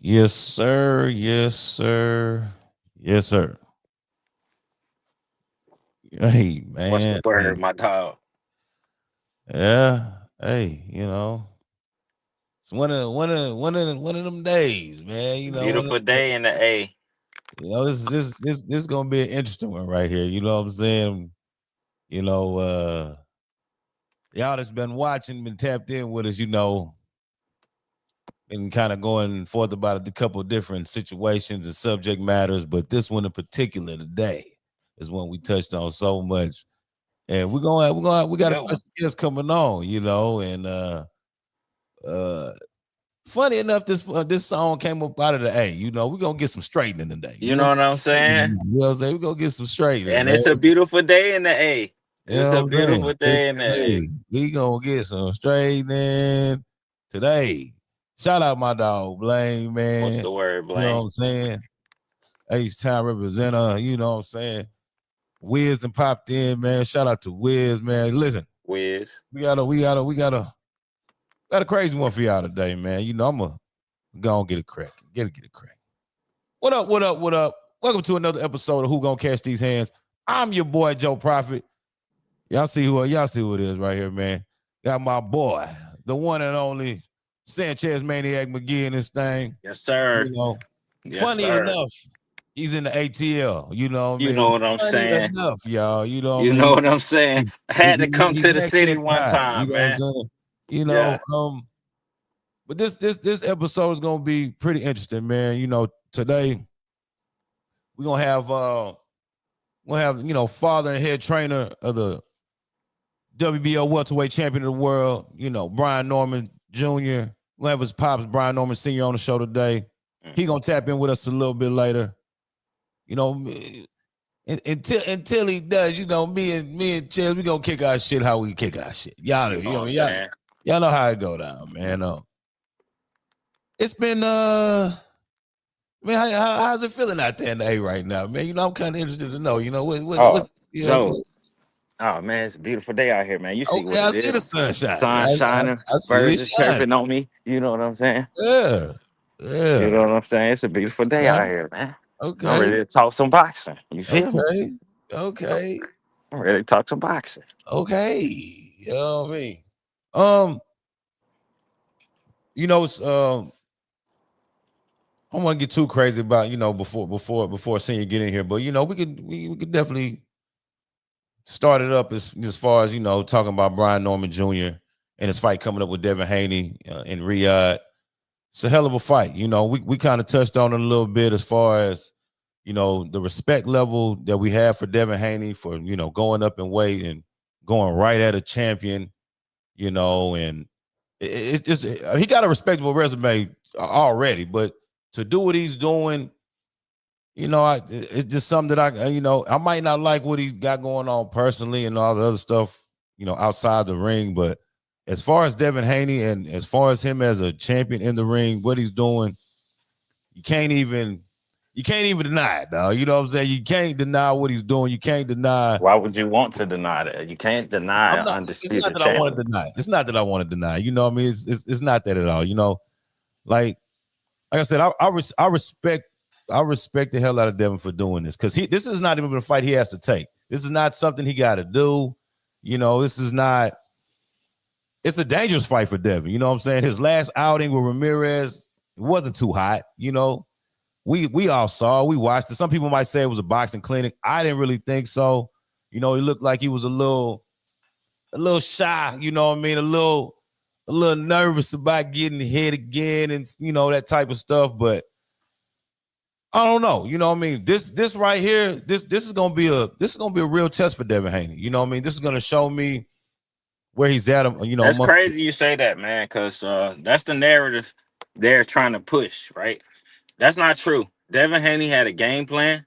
Yes, sir. Yes, sir. Yes, sir. Hey, What's the man. word, Hey, my dog? yeah. Hey, it's one of them days, man. One of Beautiful them, day in the A. this gonna be an interesting one right here. You know what I'm saying? You know, y'all that's been watching, been tapped in with us, and kind of going forth about a couple of different situations and subject matters, but this one in particular today is one we touched on so much. And we got a Good one. special guest coming on, and uh funny enough, this song came up out of the A. We're gonna get some straightening today. You know what I'm saying? What I'm saying? We're gonna get some straightening, And man. it's a beautiful day in the A. You It's a know what I'm saying? beautiful It's day in the A. today. We gonna get some straightening today. Shout out my dog Blaine, What's man. the word, You know Blaine? what I'm saying? H-Town representative, you know what I'm saying? Wiz and popped in, man. Shout out to Wiz, man. Listen, Wiz. we got a crazy one for y'all today, man. I'm gonna go and get it crack. Get it crack. What up, what up, what up? Welcome to another episode of Who Gonna Catch These Hands. I'm your boy Joe Prophet. Y'all see who it is right here, man. Got my boy, the one and only Sanchez Maniac McGee in this thing. Yes, sir. You know, Yes, funny sir. enough, he's in the ATL. You know what I You know mean? what I'm Funny saying? enough, y'all. You know what You I know mean? what I'm saying? I had to come to He's the actually city a one guy. You time, know what I'm man. saying? Yeah. But this episode is gonna be pretty interesting, man. Today we're gonna have father and head trainer of the WBO welterweight champion of the world, Brian Norman Jr. We'll have his pops, Brian Norman Sr. on the show today. He gonna tap in with us a little bit later. You know, until he does, me and Chaz, we gonna kick our shit how we kick our shit. Y'all, You know what I'm y'all, saying? y'all know how it go down, man. It's been man, how's it feeling out there in the A right now, man? I'm kind of interested to know. Oh, What's Joe. Oh man, it's a beautiful day out here, man. You see okay, what I it see the is. sun shining. Sun shining, I see it birds is shining. chirping on me. You know what I'm saying? Yeah, You yeah. know what I'm saying? It's a beautiful day Okay, out here, man. I'm okay, ready to talk some boxing. You feel me? okay, okay, I'm ready to talk some boxing. okay. You know what I mean? Um, it's I don't want to get too crazy about before senior get in here, but we could definitely start it up as far as talking about Brian Norman Jr. and his fight coming up with Devin Haney in Riyadh. It's a hell of a fight. We kind of touched on it a little bit as far as the respect level that we have for Devin Haney for going up in weight and going right at a champion. And it's just he got a respectable resume already, but to do what he's doing, it's just something that I might not like what he's got going on personally and all the other stuff, outside the ring. But as far as Devin Haney and as far as him as a champion in the ring, what he's doing, you can't even deny it, dog. You know what I'm saying? You can't deny what he's doing. You can't deny. Why would you want to deny that? You can't deny I'm an not. It's not undisputed that I want champion. to deny. It's not that I want to deny. You know what I mean? It's not that at all. Like like I said, I respect the hell out of Devin for doing this because this is not even a fight he has to take. This is not something he got to do. This is not. It's a dangerous fight for Devin. You know what I'm saying? His last outing with Ramirez, it wasn't too hot. We all saw, we watched it. Some people might say it was a boxing clinic. I didn't really think so. He looked like he was a little shy. You know what I mean? A little nervous about getting hit again and that type of stuff. But I don't know. You know what I mean? This right here, this is gonna be a real test for Devin Haney. You know what I mean? This is gonna show me where he's at. That's Amongst crazy you say that, man, because that's the narrative they're trying to push, right? That's not true. Devin Haney had a game plan.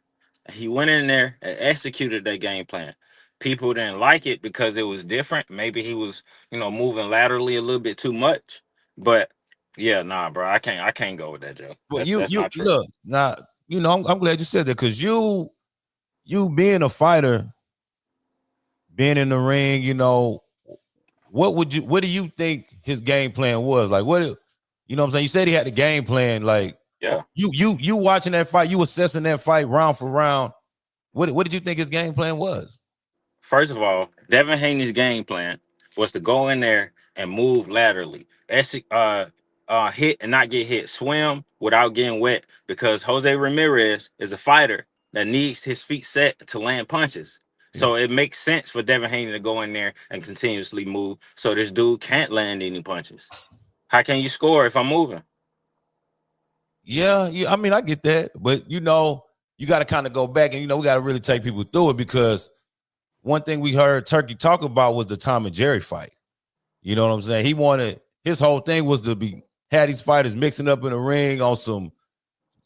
He went in there and executed that game plan. People didn't like it because it was different. Maybe he was, moving laterally a little bit too much. But yeah, nah, bro, I can't go with that, Joe. but That's you that's you not true. look now. I'm glad you said that because you being a fighter, being in the ring, what do you think his game plan was? Like what I'm saying? You said he had the game plan. Like Yeah. You watching that fight, you assessing that fight round for round. What did you think his game plan was? First of all, Devin Haney's game plan was to go in there and move laterally, hit and not get hit, swim without getting wet. Because Jose Ramirez is a fighter that needs his feet set to land punches. Yeah. So it makes sense for Devin Haney to go in there and continuously move, so this dude can't land any punches. How can you score if I'm moving? Yeah. I mean, I get that, but you got to kind of go back and we got to really take people through it, because one thing we heard Turkey talk about was the Tom and Jerry fight. You know what I'm saying? He wanted, his whole thing was to had these fighters mixing up in the ring on some,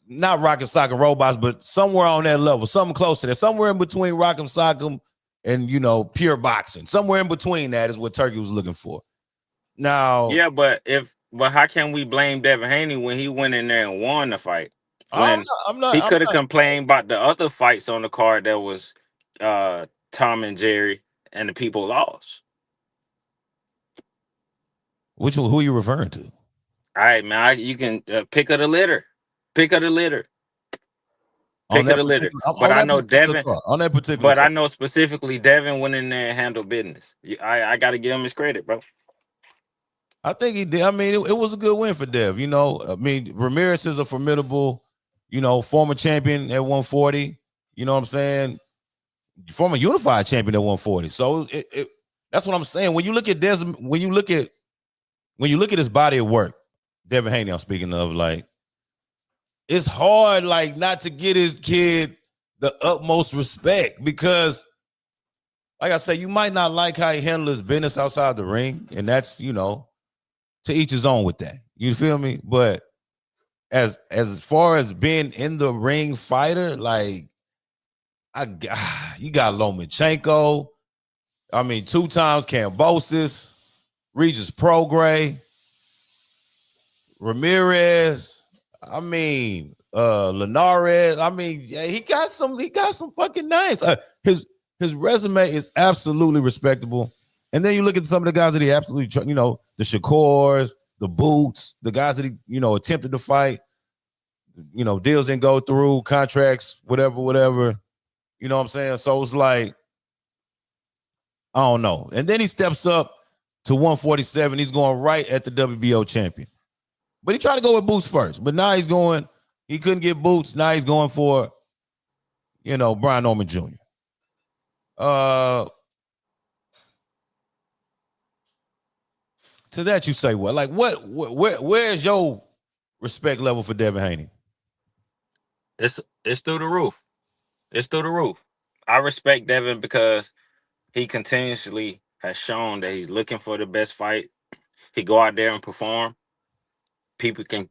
not rock and sock robots, but somewhere on that level, something close to that, somewhere in between rock and sock and pure boxing. Somewhere in between that is what Turkey was looking for. Now, Yeah, but how can we blame Devin Haney when he went in there and won the fight? When I'm not. he could have complained about the other fights on the card that was Tom and Jerry and the people lost. Which one? Who are you referring to? All right, man. You can pick of the litter. Pick of the litter. Pick of the litter. But I know Devin. On that particular. But I know specifically Devin went in there and handled business. I got to give him his credit, bro. I think he did. I mean, it was a good win for Dev. I mean, Ramirez is a formidable, former champion at 140. You know what I'm saying? Former unified champion at 140. So that's what I'm saying. When you look at when you look at his body of work, Devin Haney, I'm speaking of, like, it's hard, like, not to get his kid the utmost respect, because, like I say, you might not like how he handled his business outside the ring, and that's, to each his own with that. You feel me? But as far as being in the ring fighter, like, you got Lomachenko. I mean, 2 times Kambosos, Regis Prograis, Ramirez. I mean, Linares. I mean, yeah, he got some fucking names. His resume is absolutely respectable. And then you look at some of the guys that he absolutely, the Shakors, the Boots, the guys that he, attempted to fight, deals didn't go through, contracts, whatever. You know what I'm saying? So it's like, I don't know. And then he steps up to 147. He's going right at the WBO champion. But he tried to go with Boots first. But now he couldn't get Boots. Now he's going for, Brian Norman Jr. To that you say what? Like, where's your respect level for Devin Haney? It's through the roof. It's through the roof. I respect Devin because he continuously has shown that he's looking for the best fight. He go out there and perform. People can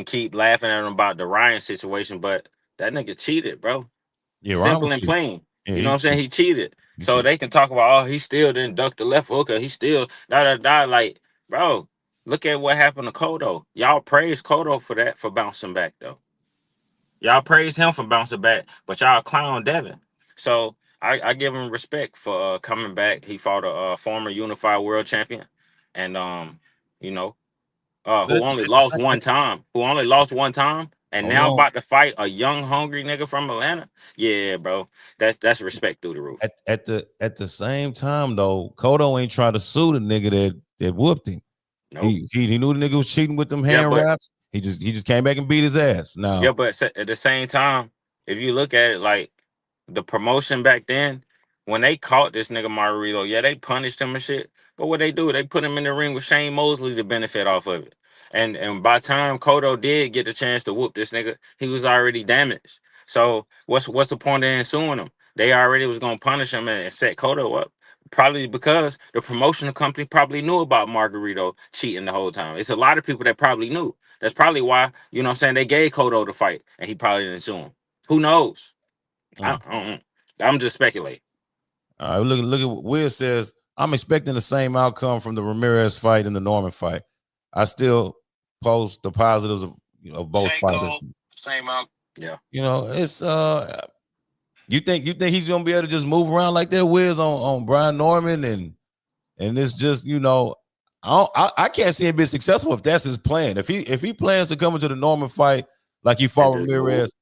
keep laughing at him about the Ryan situation, but that nigga cheated, bro. Yeah, simple and plain. Yeah, you know what I'm saying? He cheated. They can talk about, he still didn't duck the left hook, or he still like, bro, look at what happened to Cotto. Y'all praise Cotto for bouncing back, though. Y'all praise him for bouncing back, but y'all clown Devin. So I give him respect for coming back. He fought a former unified world champion, and who only lost one time. And now about to fight a young, hungry nigga from Atlanta. Yeah, bro, that's respect through the roof. At the same time, though, Cotto ain't trying to sue the nigga that whooped him. Nope. He knew the nigga was cheating with them hand wraps. He just came back and beat his ass. Now, yeah, but at the same time, if you look at it, like, the promotion back then, when they caught this nigga Margarito, yeah, they punished him and shit. But what they do, they put him in the ring with Shane Mosley to benefit off of it. And by the time Cotto did get the chance to whoop this nigga, he was already damaged. So what's the point in suing him? They already was gonna punish him and set Cotto up. Probably because the promotional company probably knew about Margarito cheating the whole time. It's a lot of people that probably knew. That's probably why, you know what I'm saying, they gave Cotto the fight and he probably didn't sue him. Who knows? I'm just speculating. All right, look at what Will says. I'm expecting the same outcome from the Ramirez fight and the Norman fight. I still post the positives of both fighters. Same out. Yeah. It's you think he's gonna be able to just move around like that, Wiz, on Brian Norman, and it's just, I can't see him being successful if that's his plan. If he plans to come into the Norman fight like he and fought just move. Ramirez.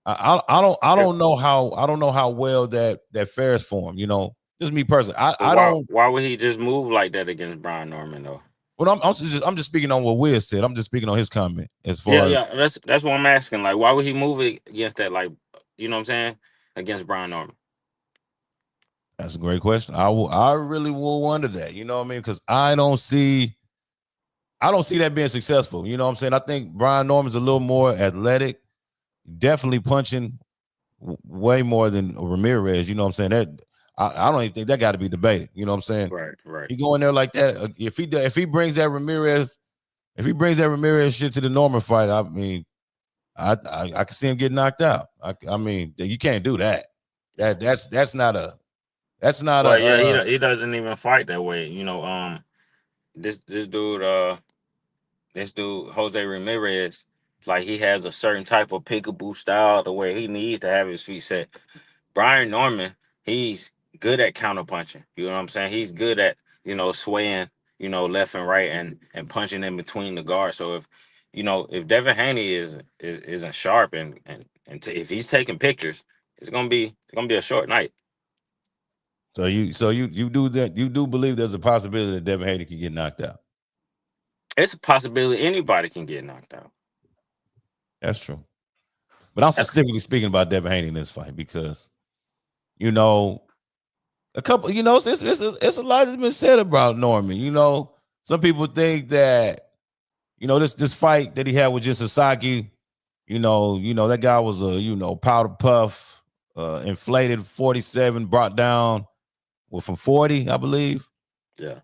I If, don't know how well that fares for him. You know, just me personally. but I don't. why would he just move like that against Brian Norman though? Well, I'm just speaking on what Wiz said. I'm just speaking on his comment as Yeah, far as yeah. That's what I'm asking. Like, why would he move it against that? Like, you know what I'm saying? Against Brian Norman. that's a great question. I really will wonder that. You know what I mean? Because I don't see that being successful. You know what I'm saying? I think Brian Norman's a little more athletic, definitely punching way more than Ramirez. You know what I'm saying? That I don't even think that got to be debated. You know what I'm saying? Right, right. He go in there like that. If he brings that Ramirez, shit to the Norman fight, I mean, I can see him get knocked out. I mean, you can't do that. That's not a Well, yeah, he doesn't even fight that way. You know, this this dude Jose Ramirez, like he has a certain type of peekaboo style, the way he needs to have his feet set. Brian Norman, he's good at counterpunching. You know what I'm saying? He's good at, swaying, left and right and punching in between the guards. So if Devin Haney isn't sharp if he's taking pictures, it's gonna be a short night. So you do that. You do believe there's a possibility that Devin Haney can get knocked out. It's a possibility anybody can get knocked out. That's true. But I'm That's specifically speaking about Devin Haney in this fight because, you know, a couple, it's a lot that's been said about Norman. You know, some people think that, this fight that he had with just Sasaki, that guy was a, powder puff, inflated 47, brought down from 40, I believe. yeah.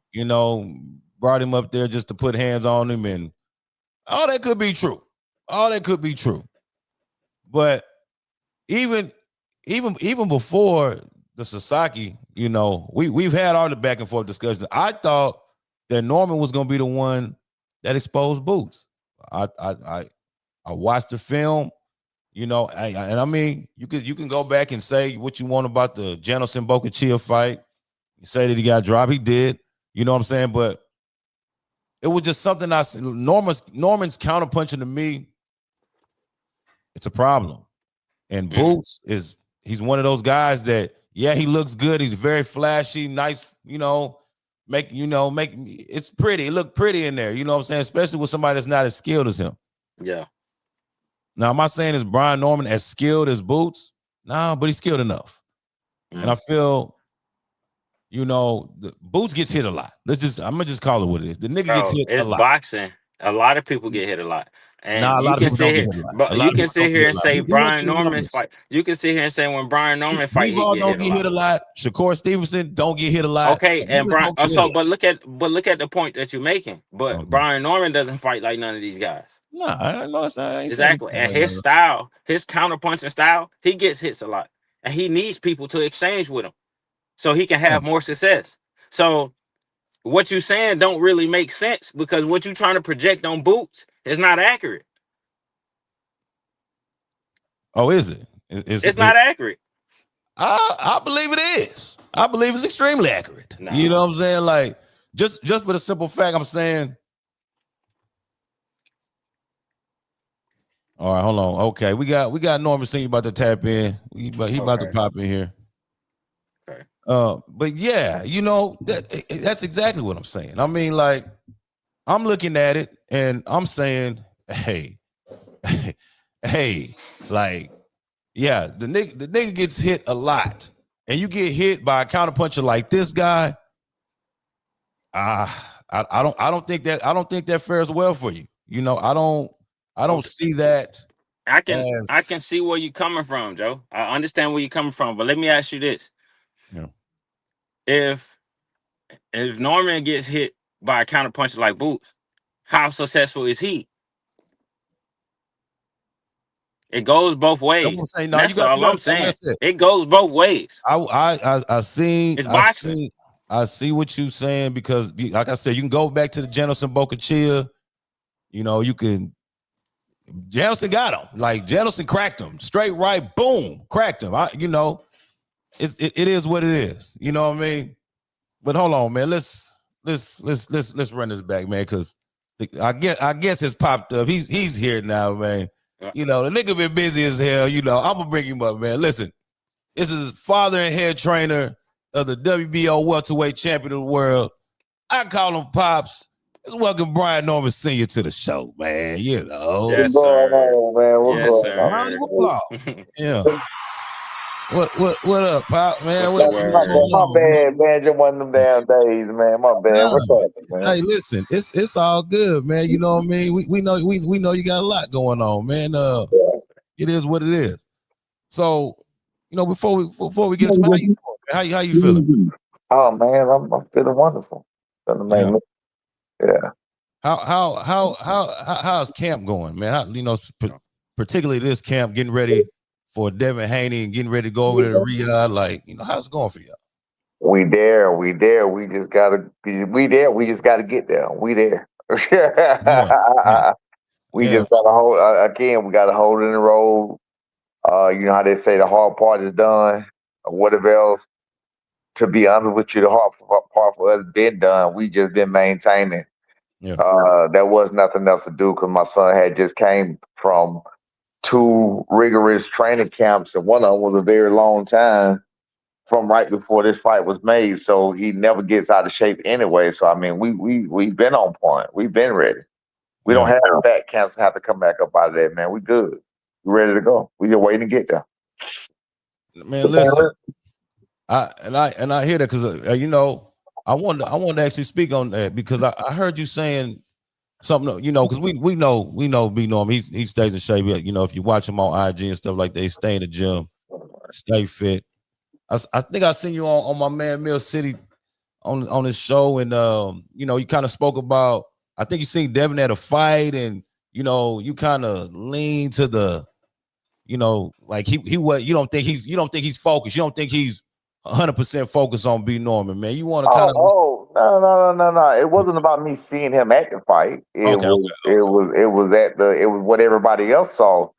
Brought him up there just to put hands on him, and all that could be true. All that could be true. But even before the Sasaki, we've had all the back and forth discussions. I thought that Norman was going to be the one that exposed Boots. I watched the film, and I mean, you can go back and say what you want about the Janelson Boca fight. You say that he got dropped, he did. You know what I'm saying? But it was just something Norman's counterpunching to me. It's a problem. And Boots he's one of those guys that, yeah, he looks good. He's very flashy, nice, make it's pretty. It look pretty in there. You know what I'm saying? Especially with somebody that's not as skilled as him. Yeah. Now, am I saying is Brian Norman as skilled as Boots? No, but he's skilled enough. And I feel, the Boots gets hit a lot. I'm gonna just call it what it is. The nigga gets hit a It's lot. boxing. A lot of people get hit a lot. Nah, a And you lot of can people don't sit get here, hit a lot. but you can sit here and say He went Brian through Norman's numbers. fight. You can sit here and say when Brian Norman fight, he Bivol get don't hit a get hit a lot. lot. Shakur Stevenson don't get hit a lot. Okay, and Niggas Brian. don't get hit a So, lot. look at the point that you're making. But Okay. Brian Norman doesn't fight like none of these guys. Nah, I know that's I ain't saying Exactly, and his style, his counterpunching style, he gets hits a lot, and he needs people to exchange with him so he can have more success. So what you saying don't really make sense because what you trying to project on Boots is not accurate. Oh, is it? It's not accurate. I believe it is. I believe it's extremely accurate. Nah. You know what I'm saying? Like, just for the simple fact, I'm saying. All right, hold on. Okay, we got Norman Senior about to tap in. He about to pop in here. Okay. But yeah, that's exactly what I'm saying. I mean, like, I'm looking at it and I'm saying, hey, hey, like, yeah, the nigga gets hit a lot, and you get hit by a counterpuncher like this guy. I don't think that fares well for you. I don't see that. I can see where you're coming from, Joe. I understand where you're coming from, but let me ask you this: if Norman gets hit by a counterpuncher like Boots, how successful is he? It goes both ways. That's all I'm saying. It goes both ways. I see. It's boxing. I see what you're saying because, like I said, you can go back to the Janelson Boca. You can. Janelson got him. Like Janelson cracked him straight right. Boom, cracked him. It is what it is. You know what I mean? But hold on, man. Let's run this back, man, because I guess it's popped up. He's here now, man. You know, the nigga been busy as hell. You know, I'm gonna bring him up, man. Listen, this is father and head trainer of the WBO welterweight champion of the world. I call him Pops. Let's welcome Brian Norman Sr. to the show, man. You know, Yes, What's going sir. on, man? What's Yes, going on? round of sir. applause. Yeah. What up, Pop, man? What's the My What's bad, going word? my on, man? bad, man. Just one of them damn days, man. My bad. Nah. What's happening, man? Hey, listen, it's all good, man. You know what I mean? We know we know you got a lot going on, man. It is what it is. So, you know, before we get into how you doing, man? How you feeling? Oh man, I'm feeling wonderful. Feeling Yeah. amazing. Yeah. How's camp going, man? You know, particularly this camp, getting ready for Devin Haney and getting ready to go over there to Riyadh. Like, you know, how's it going for you? We there. We there. We just gotta. We there. We just gotta get there. We there. Yeah, yeah, We yeah, just gotta hold. Again, we gotta hold in the road. You know how they say the hard part is done. Or whatever else. To be honest with you, the hard part for us been done. We just been maintaining. yeah, There was nothing else to do because my son had just came from two rigorous training camps, and one of them was a very long time from right before this fight was made. So he never gets out of shape anyway. So I mean, we've been on point. We've been ready. We don't yeah. have back camps have to come back up out of that, man. We good. We ready to go. We just waiting to get there. Man, listen, I hear that because you know, I wanted to actually speak on that because I heard you saying something, you know, because we know B Norm, he stays in shape. You know, if you watch him on IG and stuff like that, he stay in the gym, stay fit. I think I seen you on my man Mill City on his show, and you know, you kind of spoke about. I think you seen Devin at a fight, and you know, you kind of lean to the, you know, like he what you don't think he's focused. You don't think he's 100% focused on B Norman, man. You want to kind of No. It wasn't about me seeing him at the fight. okay, It was what everybody else saw.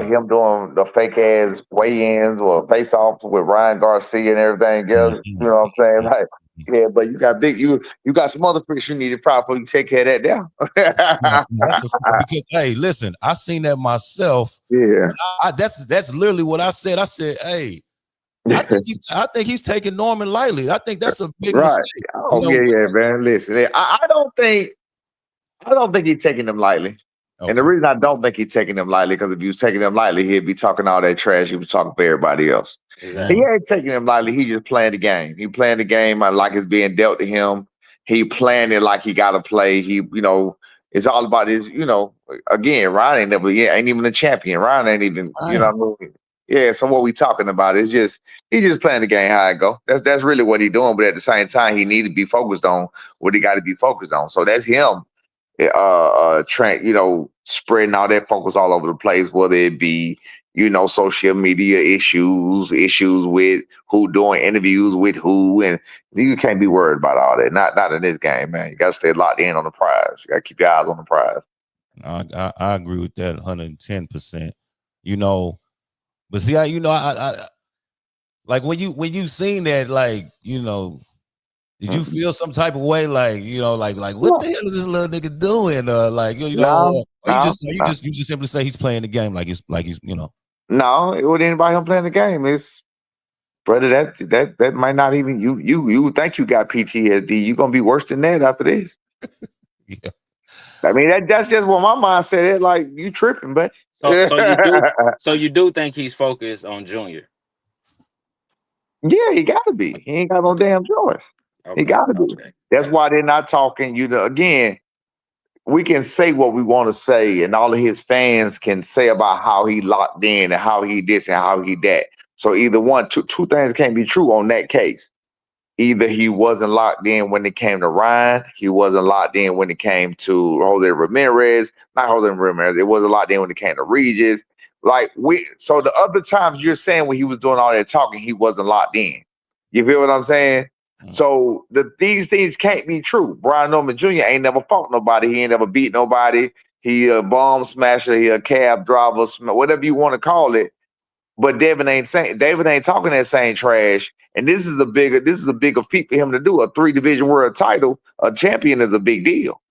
Him doing the fake ass weigh-ins or face-offs with Ryan Garcia and everything else. You know what I'm saying? Like, yeah, but you got you got some other fish you need to probably take care of that down. That's because hey, listen, I seen that myself. Yeah. That's literally what I said. I said, hey, I think he's taking Norman lightly. I think that's a big Right. mistake. You Oh know, yeah, man. Listen, I don't think he's taking them lightly. And the okay. reason I don't think he's taking them lightly, because if he was taking them lightly, he'd be talking all that trash he was talking for everybody else. He Exactly. ain't taking them lightly. He just playing the game. He playing the game like it's being dealt to him. He playing it like he got to play. It's all about his, again, Ryan ain't even a champion. Ryan ain't even, Right. what I mean? Yeah, so what we talking about is he just playing the game how it go. That's really what he doing. But at the same time, he need to be focused on what he got to be focused on. So that's him spreading all that focus all over the place, whether it be, social media issues with who doing interviews with who, and you can't be worried about all that. Not in this game, man. You got to stay locked in on the prize. You got to keep your eyes on the prize. I agree with that 110%. You know, but see, I like when you seen that, like, you know, did you feel some type of way, like, you know, like what the hell is this little nigga doing? Like, you know, No, or no, no, you just simply say he's playing the game like he's you know. no. It wasn't anybody him playing the game. It's brother. That might not even you think you got PTSD. You gonna be worse than that after this. Yeah. I mean, that's just what my mind said. It like you tripping, but So you do think he's focused on Junior? yeah, he gotta be. He ain't got no damn choice. He Okay. gotta be. Okay. That's why they're not talking. Again, we can say what we want to say, and all of his fans can say about how he locked in and how he this and how he that. So either two things can't be true on that case. Either he wasn't locked in when it came to Ryan, he wasn't locked in when it came to Jose Ramirez, not Jose Ramirez, it wasn't locked in when it came to Regis. So the other times you're saying when he was doing all that talking, he wasn't locked in. You feel what I'm saying? So these things can't be true. Brian Norman Jr. ain't never fought nobody. He ain't never beat nobody. He a bomb smasher. He a cab driver, whatever you want to call it. But David ain't talking that same trash. And this is a bigger feat for him to do. A 3 division world title, a champion is a big deal.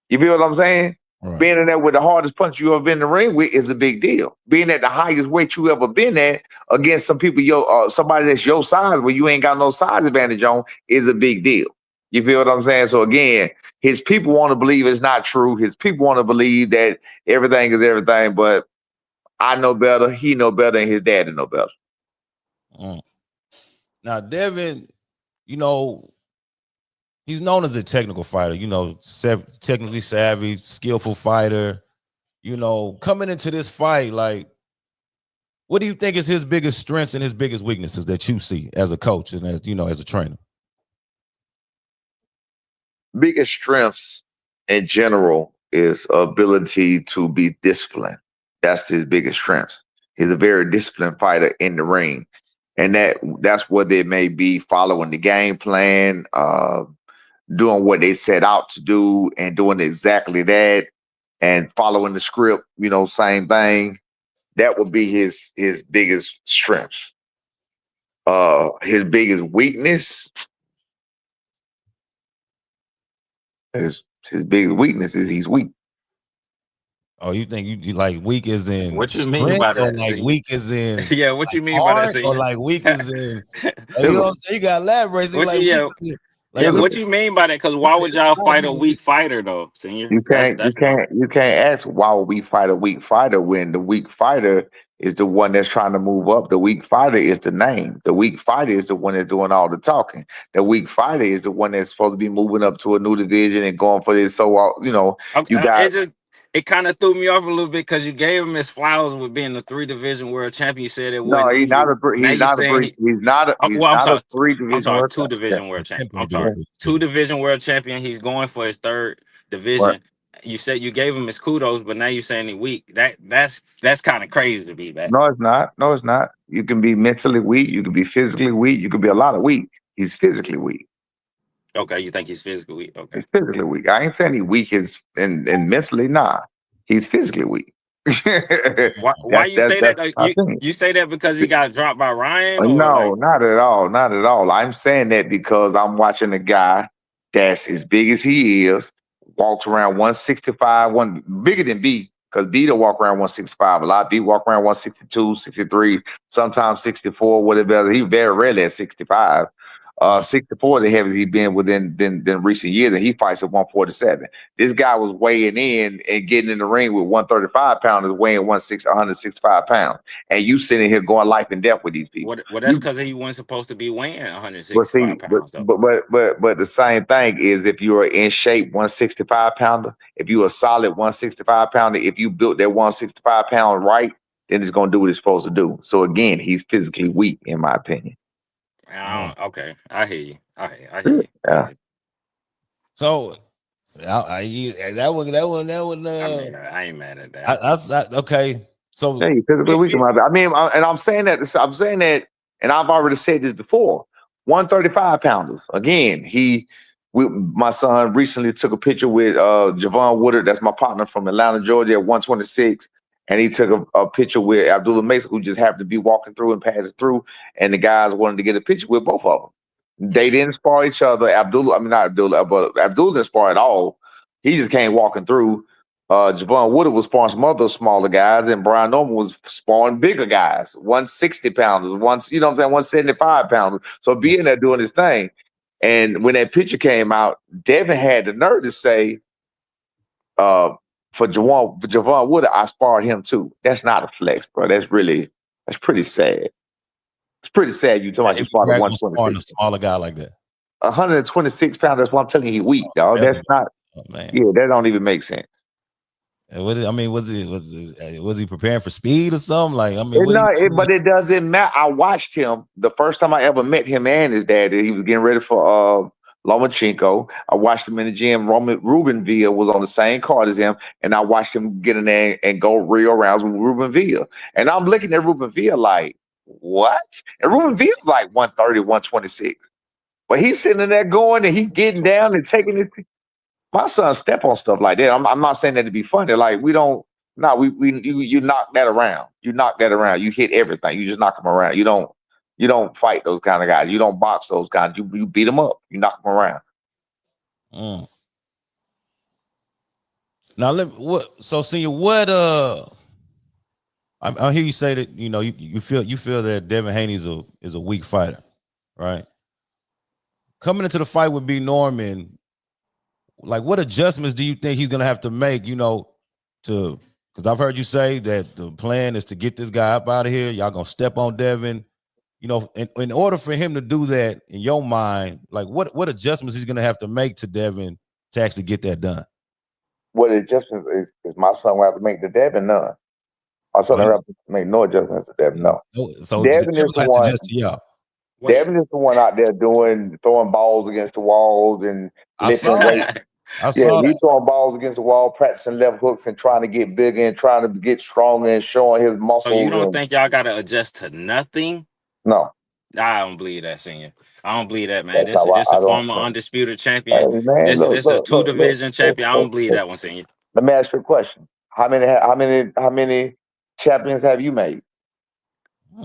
You feel what I'm saying? Right. Being in there with the hardest punch you ever been in the ring with is a big deal. Being at the highest weight you ever been at against some people, somebody that's your size where you ain't got no size advantage on is a big deal. You feel what I'm saying? So again, his people want to believe it's not true. His people want to believe that everything is everything, but I know better. He know better, and his daddy know better. Now, Devin, he's known as a technical fighter. Technically savvy, skillful fighter. Coming into this fight, like, what do you think is his biggest strengths and his biggest weaknesses that you see as a coach and as a trainer? Biggest strengths in general is ability to be disciplined. That's his biggest strengths. He's a very disciplined fighter in the ring. And that's whether it may be following the game plan, doing what they set out to do and doing exactly that and following the script, same thing. That would be his biggest strength. His biggest weakness his biggest weakness is he's weak. Oh, you think you like weak is in What you mean by strength, or that? like weak is in Yeah, what like you mean by that? heart, or like weak is in you know what Physical. I'm saying? You got elaborate. So What like you- weak yeah, is in, yeah, like weak what you mean by that? Because why would y'all fight a weak fighter though, senior? You can't ask why would we fight a weak fighter when the weak fighter is the one that's trying to move up. The weak fighter is the name. The weak fighter is the one that's doing all the talking. The weak fighter is the one that's supposed to be moving up to a new division and going for this. So you got it kind of threw me off a little bit because you gave him his flowers with being the 3-division world champion. You said it no. wasn't He's easy. not a Now he's you not a saying he's not a he's I'm not sorry. a 3-division world champion. 2-division world champion. I'm champion sorry, division. 2-division world champion. He's going for his 3rd division. You said you gave him his kudos, but now you're saying he's weak. That's kind of crazy to be back. No, it's not. No, it's not. You can be mentally weak. You can be physically weak. You can be a lot of weak. He's physically weak. Okay, you think he's physically weak? Okay. He's physically weak. I ain't saying he's weak and mentally. Nah, he's physically weak. Why you say that? I think. You say that because he got dropped by Ryan, or No, not at all. Not at all. I'm saying that because I'm watching a guy that's as big as he is, walks around 165, one bigger than B, because B don't walk around 165 a lot. B walk around 162, 63, sometimes 64, whatever. He very rarely at 65. 64 the heaviest he's been within than recent years, and he fights at 147. This guy was weighing in and getting in the ring with 135 pounders, weighing 165 pounds. And you sitting here going life and death with these people. Well, that's because he wasn't supposed to be weighing But 165 pounds, though. but the same thing is if you are in shape 165 pounder, if you a solid 165 pounder, if you built that 165 pound right, then it's gonna do what it's supposed to do. So again, he's physically weak, in my opinion. Okay, I hear you. I hear you. Yeah. So that one. I ain't mad at that. Okay. So yeah, he's physically weak. I mean, and I'm saying that, and I've already said this before. 135 pounders. Again, my son recently took a picture with Javon Woodard. That's my partner from Atlanta, Georgia, at 126. And he took a picture with Abdullah Mason, who just happened to be walking through and passing through. And the guys wanted to get a picture with both of them. They didn't spar each other. Not Abdullah, but Abdullah didn't spar at all. He just came walking through. Javon Woodard was sparring some other smaller guys, and Brian Norman was sparring bigger guys, 160 pounders, 175 pounders. So being there doing his thing. And when that picture came out, Devin had the nerve to say, for Javon Woodard, I sparred him too. That's not a flex, bro. That's pretty sad. It's pretty sad you talking about you sparred a 126. A smaller guy like that. 126 pounds, that's what I'm telling you, he weak, dog. That's not, man. Yeah, that don't even make sense. Was he preparing for speed or something? Like, but it doesn't matter. I watched him the first time I ever met him and his dad. He was getting ready for Lomachenko. I watched him in the gym. Ruben Villa was on the same card as him, and I watched him get in there and go real rounds with Ruben Villa. And I'm looking at Ruben Villa like, what? And Ruben Villa's like 130, 126. But he's sitting in there going and he getting down and taking it. My son step on stuff like that. I'm not saying that to be funny. Like you knock that around. You knock that around. You hit everything. You just knock them around. You don't fight those kind of guys. You don't box those guys. You beat them up. You knock them around. Now what? So, Senior, what? I hear you say that you feel that Devin Haney is a weak fighter, right? Coming into the fight with B Norman, like what adjustments do you think he's gonna have to make? To because I've heard you say that the plan is to get this guy up out of here. Y'all gonna step on Devin. In order for him to do that, in your mind, like what adjustments he's gonna have to make to Devin to actually get that done? What adjustments is my son will have to make to Devin? None. My son will have to make no adjustments to Devin. No. So Devin Devin is the has to one. adjust to y'all. Wait. Devin is the one out there throwing balls against the walls and lifting weights. I saw he's throwing balls against the wall, practicing left hooks and trying to get bigger and trying to get stronger and showing his muscles. So you don't think y'all gotta adjust to nothing? No. I don't believe that, Senior. I don't believe that, man. That's This is not just why a I don't former know. undisputed champion. Hey, man, This is a two division champion. I don't believe that one, Senior. Let me ask you a question. How many champions have you made?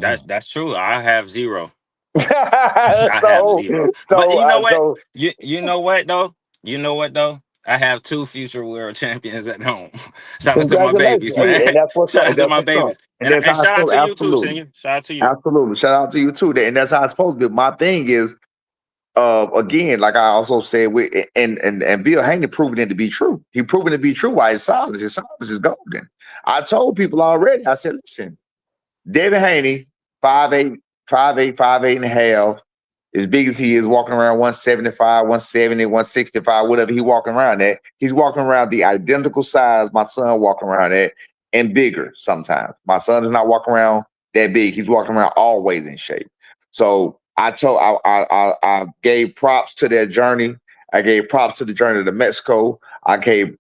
That's true. I have zero. I have zero. But you know what? You know what though? You know what though? I have 2 future world champions at home. Shout out to my babies, man. And that's what's Shout up. out to my babies. And that's how shout out it's to you supposed, too, Senior. Shout out to you. Absolutely. Shout out to you too. And that's how it's supposed to be. My thing is, again, like I also said, and Bill Haney proven it to be true. He proven it to be true why his silence is golden. I told people already, I said, listen, Devin Haney, 5'8", 5'8", 5'8 and a half, as big as he is, walking around 175, 170, 165, whatever he walking around at. He's walking around the identical size my son walking around at and bigger sometimes. My son is not walking around that big. He's walking around always in shape. So I gave props to their journey. I gave props to the journey to Mexico. I gave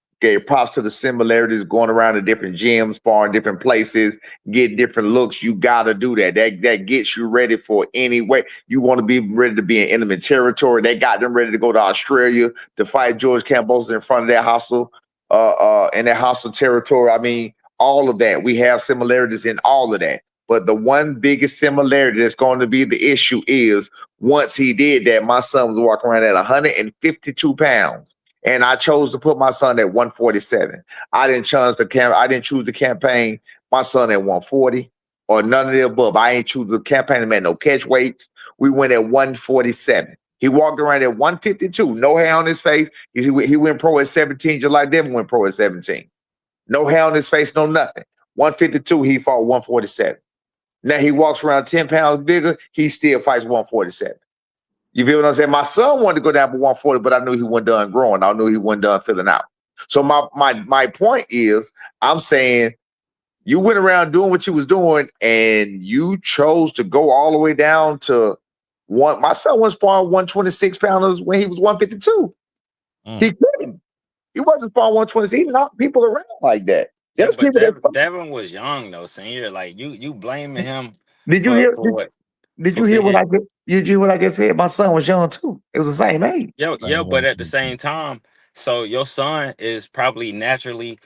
props to the similarities going around to different gyms, sparring different places, get different looks. You gotta do that. That gets you ready for any way. You want to be ready to be in enemy territory. They got them ready to go to Australia to fight George Kambosos in front of their hostile, in their hostile territory. I mean, all of that. We have similarities in all of that. But the one biggest similarity that's going to be the issue is once he did that, my son was walking around at 152 pounds. And I chose to put my son at 147. I didn't choose the campaign my son at 140 or none of the above. I ain't choose the campaign to make no catch weights. We went at 147. He walked around at 152, no hair on his face. He went pro at 17, just like Devin went pro at 17. No hair on his face, no nothing. 152, he fought 147. Now he walks around 10 pounds bigger, he still fights 147. You feel what I'm saying? My son wanted to go down to 140, but I knew he wasn't done growing. I knew he wasn't done filling out. So my point is, I'm saying you went around doing what you was doing, and you chose to go all the way down to one. My son was sparring 126 pounders when he was 152. He couldn't. He wasn't sparring 126. He knocked people around like that. Yeah, but Devin was young though, Senior. Like you blaming him. Did you hear? What? Did you hear what I did? You hear what I just said? My son was young too. It was the same age. Yeah, but at the same time, so your son is probably naturally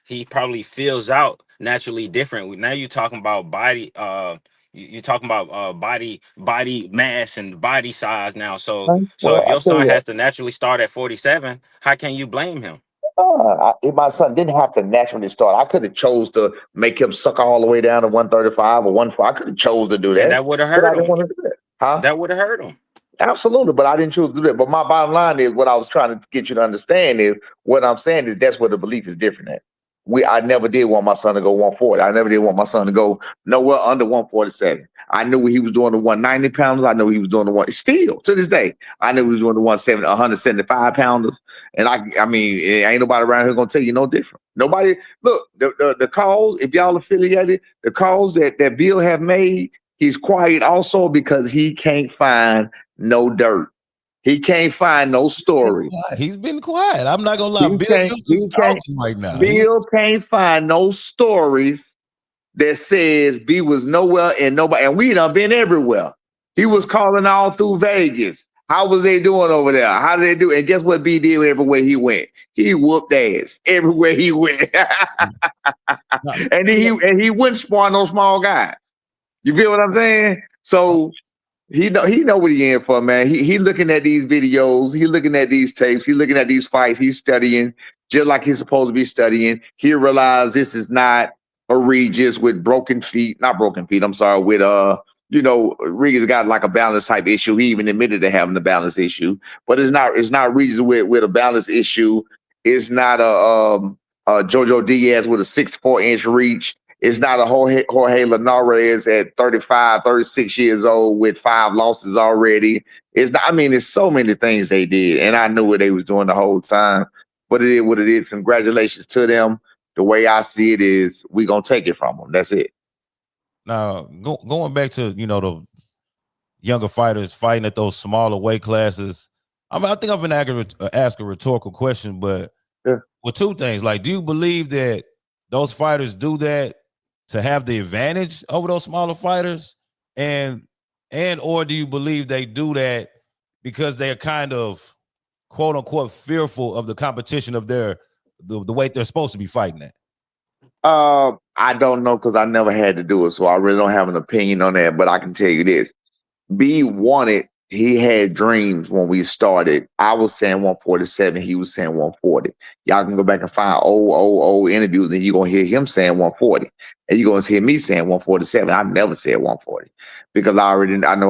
he probably feels out naturally different. Now you're talking about body, you're talking about body mass and body size now. So if your son has to naturally start at 47, how can you blame him? If my son didn't have to naturally start, I could have chose to make him suck all the way down to 135 or 140. I could have chose to do that. And that would have hurt him. I didn't want to do that. Huh? That would have hurt him. Absolutely, but I didn't choose to do that. But my bottom line is what I was trying to get you to understand is what I'm saying is that's where the belief is different at. I never did want my son to go 140. I never did want my son to go nowhere under 147. I knew he was doing the 190 pounders. I knew he was doing the one still to this day. I knew he was doing the 175 pounders. And I mean, ain't nobody around here gonna tell you no different. Nobody look, the calls, if y'all affiliated, the calls that Bill have made, he's quiet also because he can't find no dirt. He can't find no story. He's been quiet. I'm not gonna lie. Bill's talking right now. Bill can't find no stories that says B was nowhere and nobody, and we done been everywhere. He was calling all through Vegas. How was they doing over there? How did they do? And guess what B did everywhere he went? He whooped ass everywhere he went. and he wouldn't spawn those small guys. You feel what I'm saying? So he know what he in for, man. He looking at these videos, he looking at these tapes, he looking at these fights, he's studying. just like he's supposed to be studying. He realized this is not a Regis with broken feet, not broken feet. I'm sorry, with Regis got like a balance type issue. He even admitted to having a balance issue, but it's not Regis with a balance issue. It's not a Jojo Diaz with a 6'4" reach. It's not a Jorge Linares at 35, 36 years old with 5 losses already. It's not, I mean, it's so many things they did, and I knew what they was doing the whole time. But it is what it is. Congratulations to them. The way I see it is, we gonna take it from them. That's it. Now, going back to the younger fighters fighting at those smaller weight classes. I mean, I think I've been ask a rhetorical question, but Yeah. well, 2 things. Like, do you believe that those fighters do that to have the advantage over those smaller fighters, and or do you believe they do that because they're kind of quote unquote fearful of the competition of the weight they're supposed to be fighting at? I don't know because I never had to do it, so I really don't have an opinion on that. But I can tell you this: B wanted. He had dreams when we started. I was saying 147. He was saying 140. Y'all can go back and find old interviews, and you're gonna hear him saying 140, and you're gonna hear me saying 147. I never said 140 because I know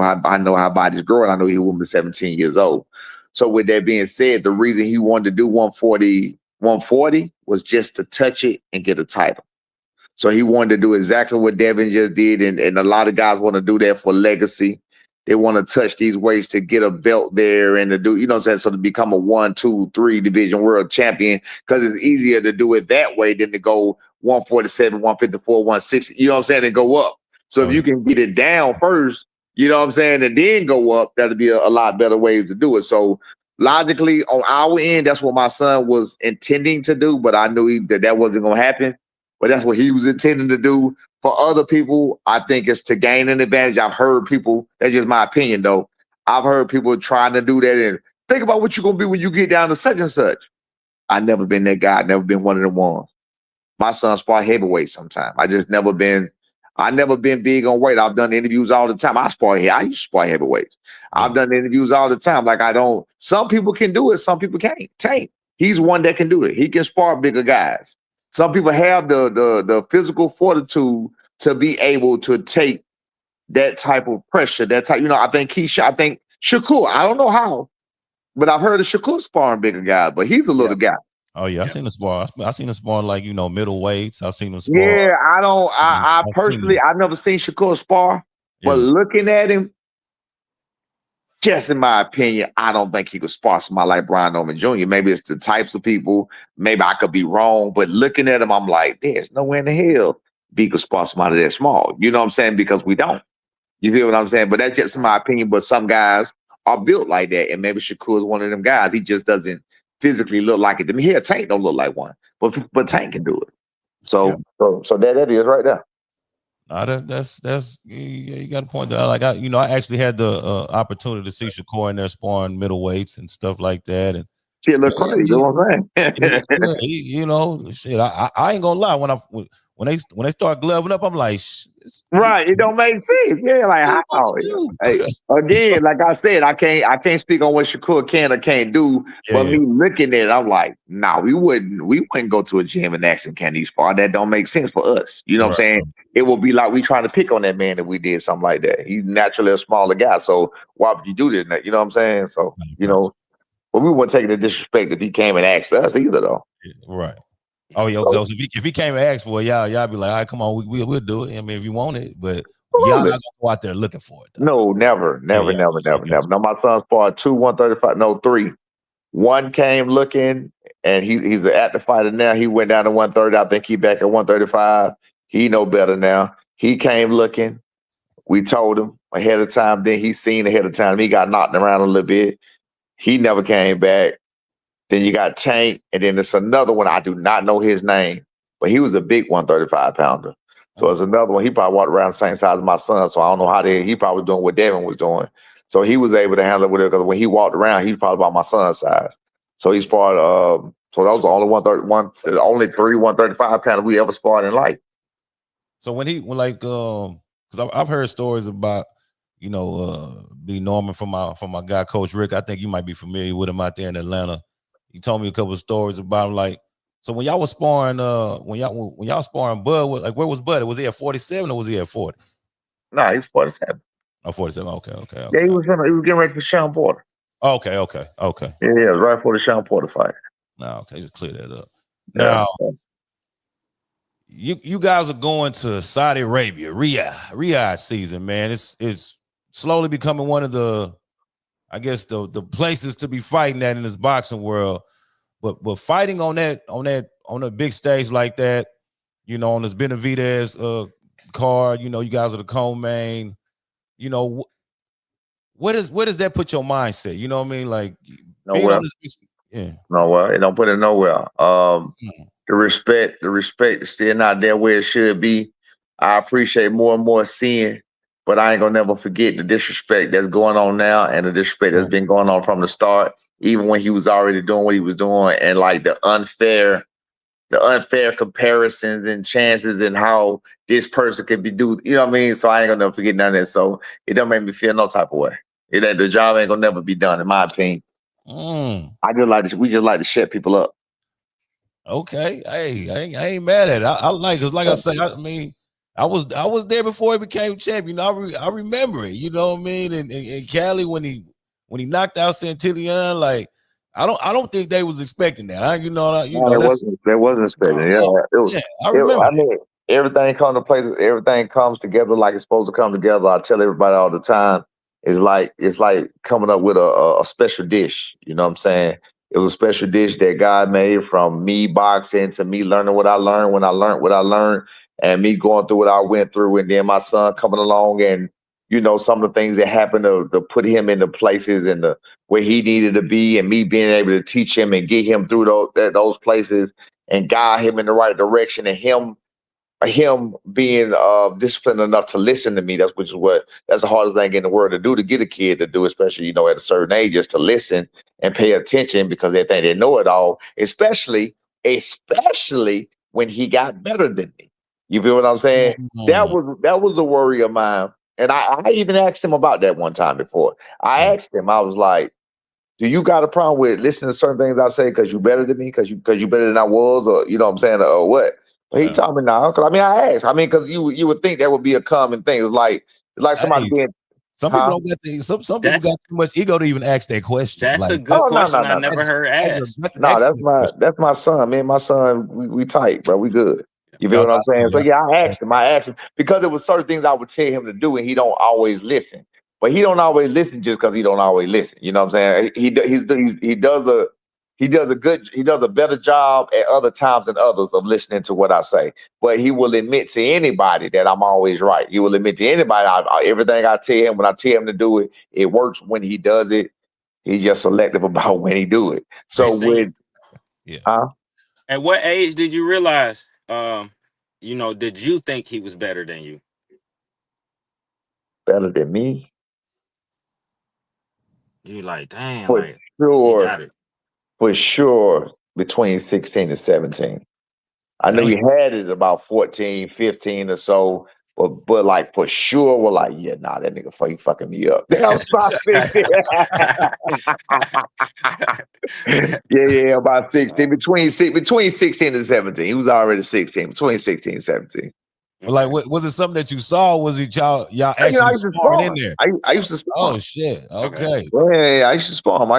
how bodies grow, and I know he was 17 years old. So with that being said, the reason he wanted to do 140 was just to touch it and get a title. So he wanted to do exactly what Devin just did, and a lot of guys want to do that for legacy. They want to touch these weights to get a belt there and to do, what I'm saying, so to become a 1, 2, 3 division world champion, because it's easier to do it that way than to go 147, 154, 160, you know what I'm saying, and go up. So if you can get it down first, you know what I'm saying, and then go up, that'll be a lot better ways to do it. So logically, on our end, that's what my son was intending to do, but I knew that wasn't going to happen. But that's what he was intending to do. For other people, I think it's to gain an advantage. I've heard people, that's just my opinion though. I've heard people trying to do that and think about what you're going to be when you get down to such and such. I've never been that guy. I've never been one of the ones. My son spar heavyweight sometime. I never been big on weight. I've done interviews all the time. I used to spar heavyweights. Yeah. I've done interviews all the time. Like some people can do it. Some people can't. Tank. He's one that can do it. He can spar bigger guys. Some people have the physical fortitude to be able to take that type of pressure. That type, I think Shakur. I don't know how, but I've heard of Shakur sparring bigger guys, but he's a little guy. Oh yeah, I've seen the spar. I've seen him spar like middleweights. I've seen him spar. Yeah, I personally, I've never seen Shakur spar, but looking at him, just in my opinion, I don't think he could spar somebody like Brian Norman Jr. Maybe it's the types of people. Maybe I could be wrong, but looking at him, I'm like, there's no way in the hell he could spar somebody that small. You know what I'm saying? Because we don't. You feel what I'm saying? But that's just in my opinion. But some guys are built like that, and maybe Shakur is one of them guys. He just doesn't physically look like it. I mean, here, Tank don't look like one, but Tank can do it. So that is right there. That's you got a point there. Like I actually had the opportunity to see Shakur in there sparring middleweights and stuff like that, and shit look crazy. You know what I'm saying? Shit. I ain't gonna lie. When they start gloving up, I'm like, right. It don't make sense. Yeah, like how? Hey, again, like I said, I can't speak on what Shakur can or can't do. But me looking at it, I'm like, nah, we wouldn't go to a gym and ask him, can he spar? That don't make sense for us. You know what I'm saying? It would be like we trying to pick on that man if we did something like that. He's naturally a smaller guy, so why would you do this? You know what I'm saying? So but we wouldn't take it to disrespect if he came and asked us either, though. Right. Oh, so if he came and asked for it, y'all be like, all right, come on, we'll do it. I mean, if you want it, but y'all not gonna go out there looking for it. Though. No, never. No, my son sparred 2 135, no 3. One came looking, and he's an active fighter now. He went down to 130. I think he back at 135. He know better now. He came looking. We told him ahead of time. Then he seen ahead of time. He got knocked around a little bit. He never came back. Then you got Tank, and then there's another one. I do not know his name, but he was a big 135 pounder. So there's another one. He probably walked around the same size as my son. So I don't know how he probably doing what Devin was doing. So he was able to handle it with it because when he walked around, he's probably about my son's size. So he sparred. So that was the only 3 135 pounders we ever sparred in life. So because I've heard stories about B. Norman from my guy Coach Rick. I think you might be familiar with him out there in Atlanta. He told me a couple of stories about him. Like So when y'all was sparring, when y'all sparring Bud, like where was Bud? Was he at 47 or was he at 40? No, he's 47. Oh, 47. Okay. Yeah, he was getting ready for Sean Porter. Okay. Yeah, it was right for the Sean Porter fight. No, okay, just clear that up. Yeah. Now, you guys are going to Saudi Arabia, Riyadh season, man. It's slowly becoming one of the, I guess, the places to be fighting at in this boxing world. But fighting on a big stage like that, you know, on this Benavidez card, you know, you guys are the co-main, you know, where does that put your mindset? You know what I mean? Like being on this, yeah. Nowhere. It don't put it nowhere. The respect is still not there where it should be. I appreciate more and more seeing, but I ain't gonna never forget the disrespect that's going on now and the disrespect that's been going on from the start, even when he was already doing what he was doing, and like the unfair comparisons and chances and how this person could be do, you know what I mean? So I ain't gonna never forget none of that. So it don't make me feel no type of way. The job ain't gonna never be done, in my opinion. We just like to shut people up. Okay, hey, I ain't mad at it. I like, cause like I say, I mean, I was there before he became champion. I remember it. You know what I mean? And Cali when he knocked out Santillan, like I don't think they was expecting that. They wasn't expecting. Yeah, I remember. I mean, everything comes to place. Everything comes together like it's supposed to come together. I tell everybody all the time. It's like coming up with a special dish. You know what I'm saying? It was a special dish that God made from me boxing to me learning what I learned when I learned what I learned, and me going through what I went through, and then my son coming along and some of the things that happened to put him in the places and the where he needed to be, and me being able to teach him and get him through those places and guide him in the right direction, and him being disciplined enough to listen to me. That's the hardest thing in the world to do, to get a kid to do, especially at a certain age, is to listen and pay attention, because they think they know it all, especially when he got better than me. You feel what I'm saying? That was a worry of mine, and I even asked him about that one time before. I asked him, I was like, do you got a problem with listening to certain things I say because you better than me, because you better than I was, or you know what I'm saying, or what? But he told me no, because I asked. Because you would think that would be a common thing. It's like somebody being. Some people don't get some people got too much ego to even ask that question. That's like, a good question. I never heard asked. That's my son. Me and my son, we tight, bro. We good. You feel what I'm saying? So yeah, I asked him because there was certain things I would tell him to do, and he don't always listen. But he don't always listen just because he don't always listen. You know what I'm saying? He does a better job at other times than others of listening to what I say. But he will admit to anybody that I'm always right. He will admit to anybody everything I tell him, when I tell him to do it, it works when he does it. He's just selective about when he do it. So at what age did you realize? Did you think he was better than you? Better than me? You like, damn, for like, sure, he got it. For sure, between 16 and 17. I knew he had it about 14, 15 or so, but like for sure, we're like, yeah, nah, that nigga fucking me up. That was about 16. yeah, about 16. Between 16 and 17. He was already 16, between 16 and 17. But like, was it something that you saw? Was it y'all actually sparring in there? I used to spar. Oh shit! Okay. Yeah, I used to spar him.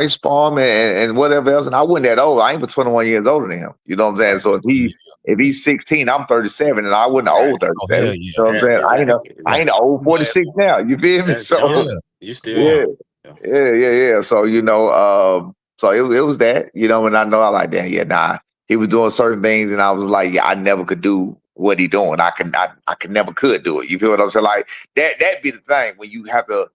And whatever else. And I wasn't that old. I ain't but 21 years older than him. You know what I'm saying? So if he's 16, I'm 37, and I wasn't old 37. Yeah. You know what I'm saying? Exactly. I ain't an old 46 now. You feel me? So you still yeah. So so it was that, and I know I like that. Yeah, nah. He was doing certain things, and I was like, yeah, I never could do what he doing. I never could do it. You feel what I'm saying? Like that'd be the thing when you have to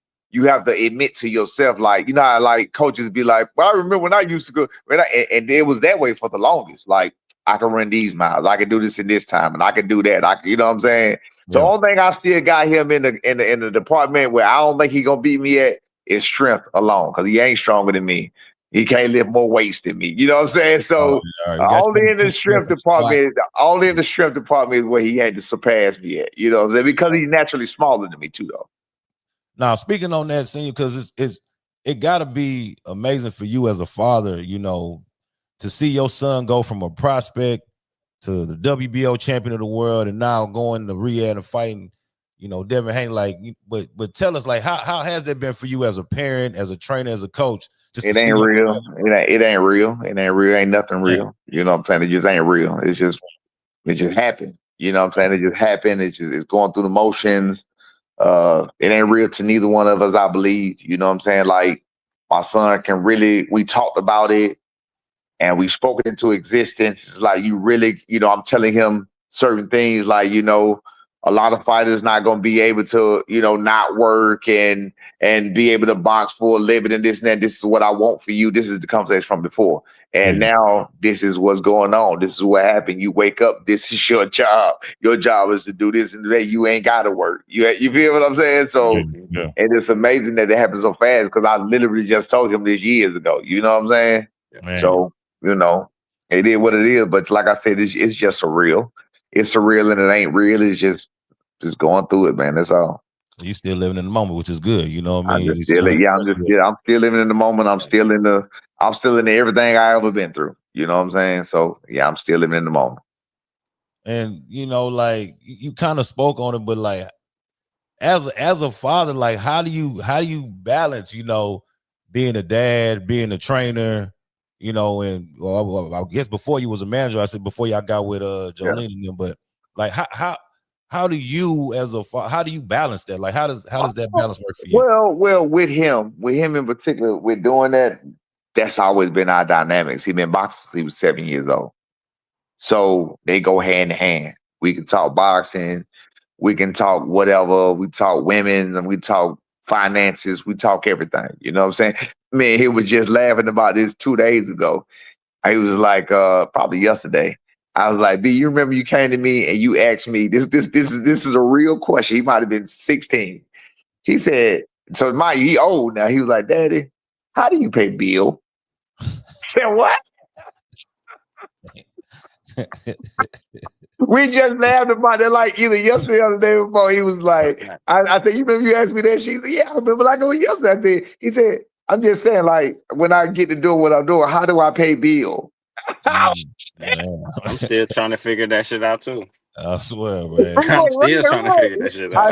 admit to yourself, like, how like coaches be like, well, I remember when I used to go, and it was that way for the longest. Like, I can run these miles, I can do this in this time, and I can do that. You know what I'm saying? The only thing I still got him in the department where I don't think he gonna beat me at is strength alone, because he ain't stronger than me. He can't lift more weights than me. You know what I'm saying? So only in the strength department is where he had to surpass me at. You know what I'm saying? Because he's naturally smaller than me too, though. Now, speaking on that, Senior, because it got to be amazing for you as a father, to to see your son go from a prospect to the WBO champion of the world, and now going to Riyadh and fighting, Devin Haney. Like, but tell us, like, how has that been for you as a parent, as a trainer, as a coach? Just It to see ain't your real. It ain't real. It ain't real. Ain't nothing yeah. real. You know what I'm saying? It just ain't real. It just happened. You know what I'm saying? It just happened. It's going through the motions. It ain't real to neither one of us, I believe. You know what I'm saying? Like, my son can really, we talked about it and we spoke it into existence. It's like, you really, I'm telling him certain things like, a lot of fighters not going to be able to, not work and be able to box for a living and this and that. This is what I want for you. This is the conversation from before. And now this is what's going on. This is what happened. You wake up. This is your job. Your job is to do this and that. You ain't got to work. You feel what I'm saying? So, Yeah. and it's amazing that it happened so fast because I literally just told him this years ago. You know what I'm saying? Man. So, it is what it is. But like I said, it's just surreal. It's surreal and it ain't real. It's just going through it, man. That's all. So you still living in the moment, which is good. You know what I mean? I'm still living in the moment. I'm still in everything I ever been through. You know what I'm saying? So yeah, I'm still living in the moment. And like you kind of spoke on it, but like as a father, like how do you balance, being a dad, being a trainer, and well, I guess before you was a manager, I said before y'all got with Jolene and them, but like how do you as a father, how do you balance that? Like how does that balance work for you? Well, with him in particular, with doing that, that's always been our dynamics. He been boxing since he was 7 years old. So they go hand in hand. We can talk boxing, we can talk whatever, we talk women, and we talk finances, we talk everything. You know what I'm saying? Man, he was just laughing about this 2 days ago. He was like, probably yesterday. I was like, B, you remember you came to me and you asked me this is a real question. He might have been 16. He said, so he old now. He was like, Daddy, how do you pay bill? Said what? We just laughed about it like either yesterday or the day before. He was like, I think you remember you asked me that. She said, yeah, I remember like it was yesterday. He said, I'm just saying, like, when I get to do what I'm doing, how do I pay bill? I'm still trying to figure that shit out too. I swear, man. I'm still trying to figure that shit out.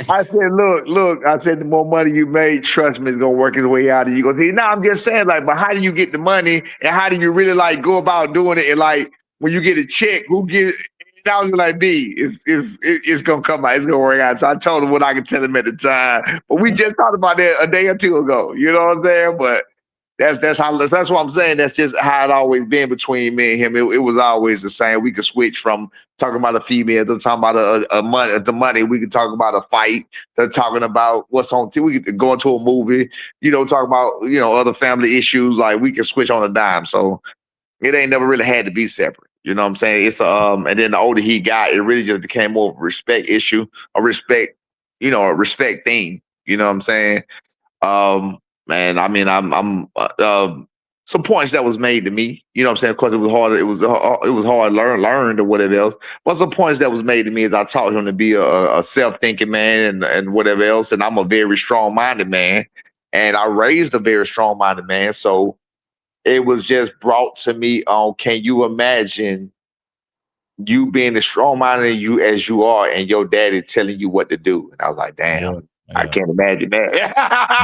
I said, look, I said, the more money you made, trust me, it's gonna work its way out. And you go, no, I'm just saying, like, but how do you get the money and how do you really like go about doing it? And like when you get a check, who get it? And I was like, B, it's gonna come out, it's gonna work out. So I told him what I could tell him at the time. But we just talked about that a day or two ago. You know what I'm saying? But that's what I'm saying. That's just how it always been between me and him. It was always the same. We could switch from talking about a female to talking about the money. We could talk about a fight to talking about what's on TV. We could go into a movie, talk about, other family issues. Like we could switch on a dime. So it ain't never really had to be separate. You know what I'm saying? It's and then the older he got, it really just became more of a respect issue, a respect thing. You know what I'm saying? And I mean, I'm some points that was made to me, you know what I'm saying? Because it was hard, it was hard learned or whatever else. But some points that was made to me is I taught him to be a self-thinking man and whatever else. And I'm a very strong-minded man. And I raised a very strong-minded man. So it was just brought to me on, can you imagine you being as strong-minded as you are and your daddy telling you what to do? And I was like, damn. Yeah. I can't imagine that.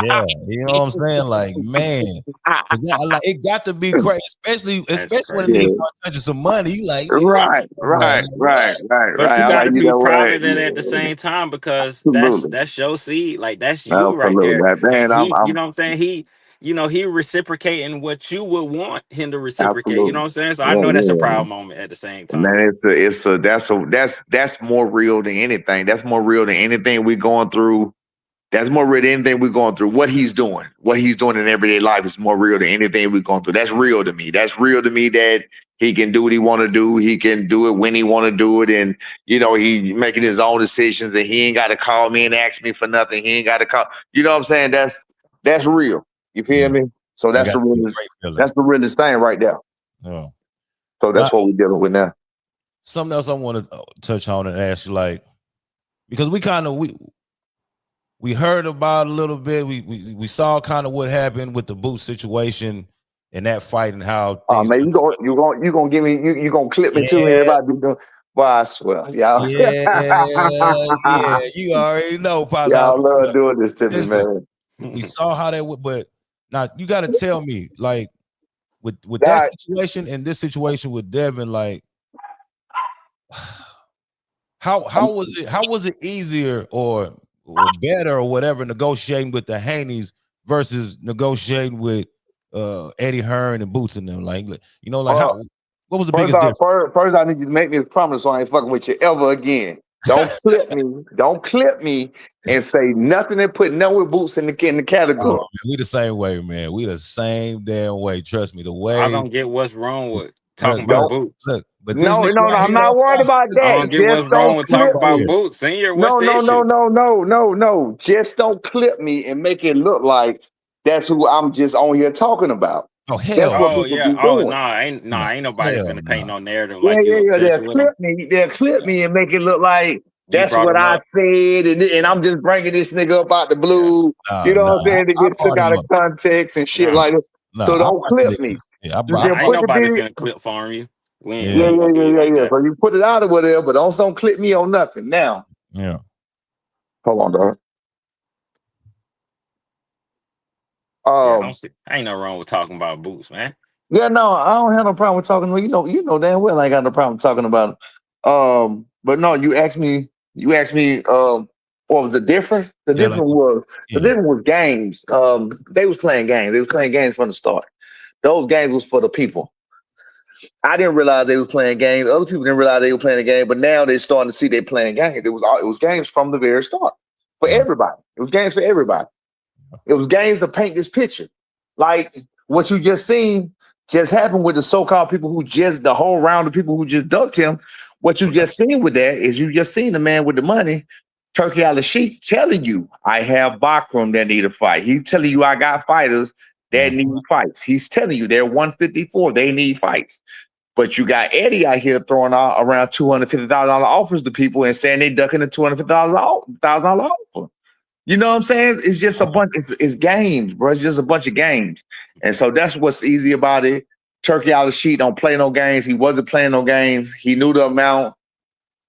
Yeah, you know what I'm saying? Like, man, like it got to be crazy, especially when a nigga start touching some money. You like, right. But you gotta be proud of that at the same time because that's your seed. Like that's you right there. Man, and you know what I'm saying? He reciprocating what you would want him to reciprocate. Absolutely. You know what I'm saying? So I know that's a proud moment at the same time. Man, that's more real than anything. That's more real than anything we're going through. That's more real than anything we're going through. What he's doing in everyday life is more real than anything we're going through. That's real to me. That's real to me that he can do what he want to do. He can do it when he want to do it. And, he making his own decisions and he ain't got to call me and ask me for nothing. He ain't got to call. You know what I'm saying? That's real. You feel me? So that's the realest thing right there. Yeah. So that's what we're dealing with now. Something else I want to touch on and ask you, like, because we heard about a little bit. We saw kind of what happened with the boot situation. in that fight and how Oh things. man, you gonna give me you gonna clip me too, and Yeah, everybody be doing. Boy, I swear, y'all. yeah. You already know, Pops. Y'all love doing this to me, Listen, man. we saw how that would, but now you got to tell me, like, with that That situation and this situation with Devin, like, how was it easier or better or whatever negotiating with the Haneys versus negotiating with Eddie Hearn and Boots and them, like you know, like uh, how what was the biggest difference? first, I need you to make me a promise, so I ain't fucking with you ever again. Don't clip me. Don't clip me and say nothing and put no with Boots in the Oh, category. man, we the same way, man. We the same damn way. Trust me. The I way don't get what's wrong with talking look, about look, Boots. look, but this No, nigga no, no. right I'm here, not worried Pops, about I that. don't get Just what's wrong don't with clip talking right about here. me. Boots. Senior, what's No, the no, no, issue? no, no, no, no. Just don't clip me and make it look like that's who I'm just on here talking about. Oh That's hell what no. Oh people yeah. be Oh doing. nah, No, ain't nobody hell finna paint no. no narrative Yeah, like yeah, you yeah. obsessed with him. They'll clip me and make it look like You that's brought what him I up. said, and I'm just bringing this nigga up out the Yeah. blue. You know Nah. what I'm saying? To I get took brought out him of up. context and shit Nah. like that. Nah, So I don't brought the clip nigga. me. Yeah, I You brought just Ain't put the nobody video. finna clip farm you. We yeah, ain't gonna do it like that. So you put it out or whatever, but don't clip me on nothing. Now, yeah. hold on, dog. Yeah, I don't see. Ain't no wrong with talking about Boots, man. Yeah, no, I don't have no problem with talking. You know damn well I ain't got no problem talking about it. But no, you asked me, what was the difference? Yeah, like The yeah. difference was games. They was playing games. They was playing games from the start. Those games was for the people. I didn't realize they was playing games. Other people didn't realize they were playing a game, but now they're starting to see they playing games. It was games from the very start for Yeah. everybody. It was games for everybody. It was games to paint this picture. Like what you just seen just happened with the so-called people who just the whole round of people who just ducked him. What you just seen with that is you just seen the man with the money, turkey out of sheep, telling you I have Bakram that need a fight. He's telling you I got fighters that need fights. He's telling you they're 154, they need fights. But you got Eddie out here throwing out around $250,000 offers to people and saying they ducking the $250,000 offer. You know what I'm saying? It's just a bunch. It's games, bro. It's just a bunch of games, and so that's what's easy about it. Turkey out of the sheet don't play no games. He wasn't playing no games. He knew the amount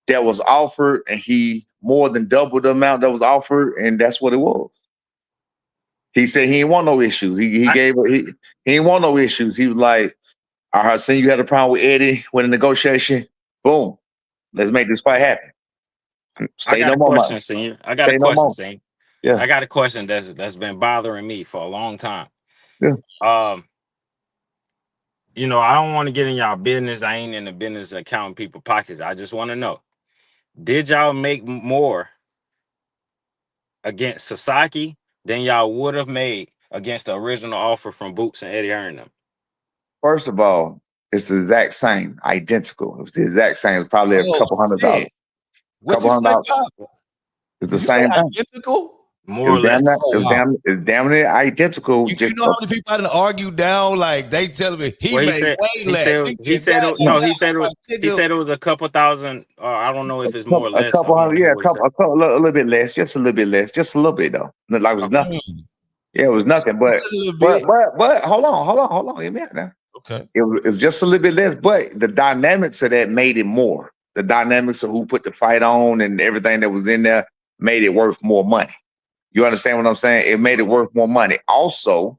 that was offered, and he more than doubled the amount that was offered, and that's what it was. He said he didn't want no issues. He didn't want no issues. He was like, "I heard saying you had a problem with Eddie when the negotiation. Boom, let's make this fight happen. I Say got no a more, man. question, Senior. I got a Say no question, more. Senior. Yeah, I got a question that's been bothering me for a long time. yeah. Um, I don't want to get in y'all business. I ain't in the business of counting people pockets. I just want to know, did y'all make more against Sasaki than y'all would have made against the original offer from Boots and Eddie Hearn them? First of all, it's the exact same, identical. It was the exact same. It's probably a Oh couple $100. shit. What Couple you say, $100. Pop? It's the Did you say same thing. identical? More or less. Oh wow. It's damn near identical. You know how many people I done argue down? Like they telling me he Well, made way less. He he did said that. it, no, he said I'm it was like, he nigga, said it was a couple thousand. I don't know if it's more or a less. I couple don't hundred, remember yeah, what he said. a little bit less, just a little bit less, just a little bit though. Like it was nothing. Yeah, it was nothing. But just a little bit. hold on. Hear me out now. Okay. It's just a little bit less, but the dynamics of that made it more. The dynamics of who put the fight on and everything that was in there made it worth more money. You understand what I'm saying? It made it worth more money. Also,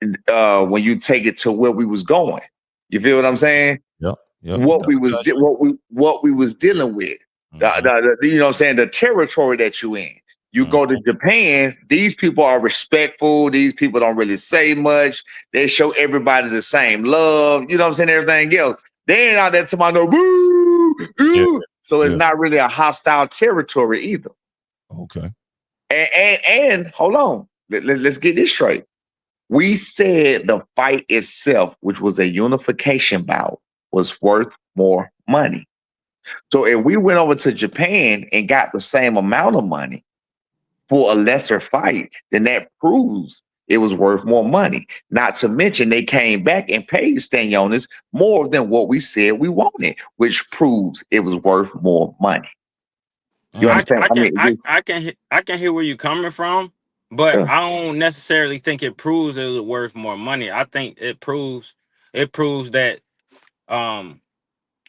when you take it to where we was going, you feel what I'm saying? Yep. What we was dealing with. You know what I'm saying? The territory that you in. You go to Japan, these people are respectful. These people don't really say much. They show everybody the same love. You know what I'm saying? Everything else. They ain't out there to my no boo, boo. So it's not really a hostile territory either. Okay. And hold on. Let's get this straight. We said the fight itself, which was a unification bout, was worth more money. So if we went over to Japan and got the same amount of money for a lesser fight, then that proves it was worth more money. Not to mention they came back and paid Stanionis more than what we said we wanted, which proves it was worth more money. You understand? I can hear where you're coming from, But Yeah. I don't necessarily think it proves it was worth more money. I think it proves that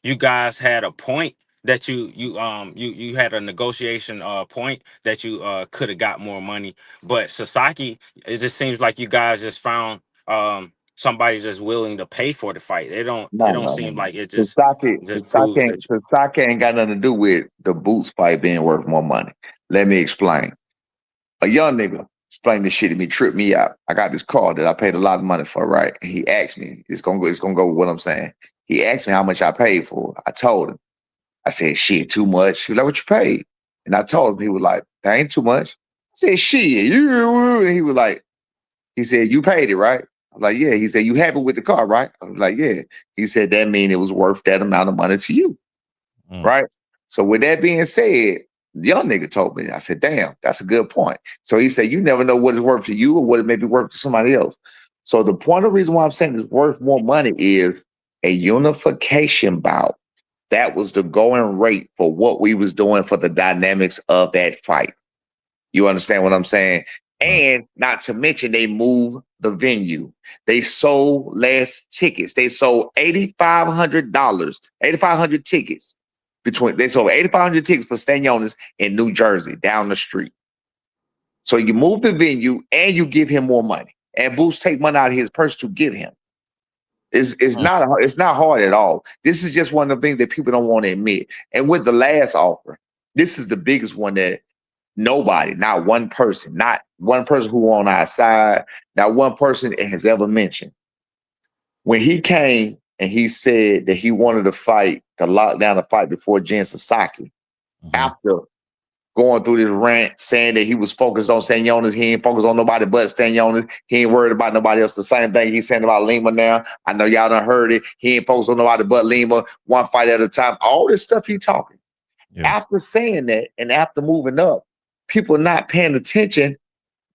you guys had a point that you had a negotiation point that you could have got more money. But Sasaki, it just seems like you guys just found somebody just willing to pay for the fight. It don't No. seem like it just proves Sasaki, that Sasaki ain't got nothing to do with the Boots fight being worth more money. Let me explain. A young nigga explained this shit to me, tripped me out. I got this car that I paid a lot of money for, right? And he asked me, it's gonna go with what I'm saying. He asked me how much I paid for it. I told him. I said, shit, too much. He was like, what you paid? And I told him, he was like, that ain't too much. I said, shit, you. And he was like, he said, you paid it, right? I'm like, yeah. He said, you happy with the car, right? I was like, yeah. He said, that mean it was worth that amount of money to you, right? So with that being said, the young nigga told me, I said, damn, that's a good point. So he said, you never know what it's worth to you or what it may be worth to somebody else. So the point of the reason why I'm saying it's worth more money is a unification bout. That was the going rate for what we was doing for the dynamics of that fight. You understand what I'm saying? And not to mention, they moved the venue. They sold less tickets. They sold $8,500, 8,500 tickets. They sold 8,500 tickets for Stanionis in New Jersey, down the street. So you move the venue and you give him more money. And Boots take money out of his purse to give him. It's not hard at all. This is just one of the things that people don't want to admit. And with the last offer, this is the biggest one that nobody, not one person who on our side, not one person has ever mentioned. When he came and he said that he wanted to lock down the fight before Jen Sasaki, after going through this rant saying that he was focused on Stanionis, he ain't focused on nobody but Stanionis, he ain't worried about nobody else. The same thing he's saying about Lima now. I know y'all done heard it. He ain't focused on nobody but Lima, one fight at a time. All this stuff he talking. Yeah. After saying that and after moving up, people not paying attention.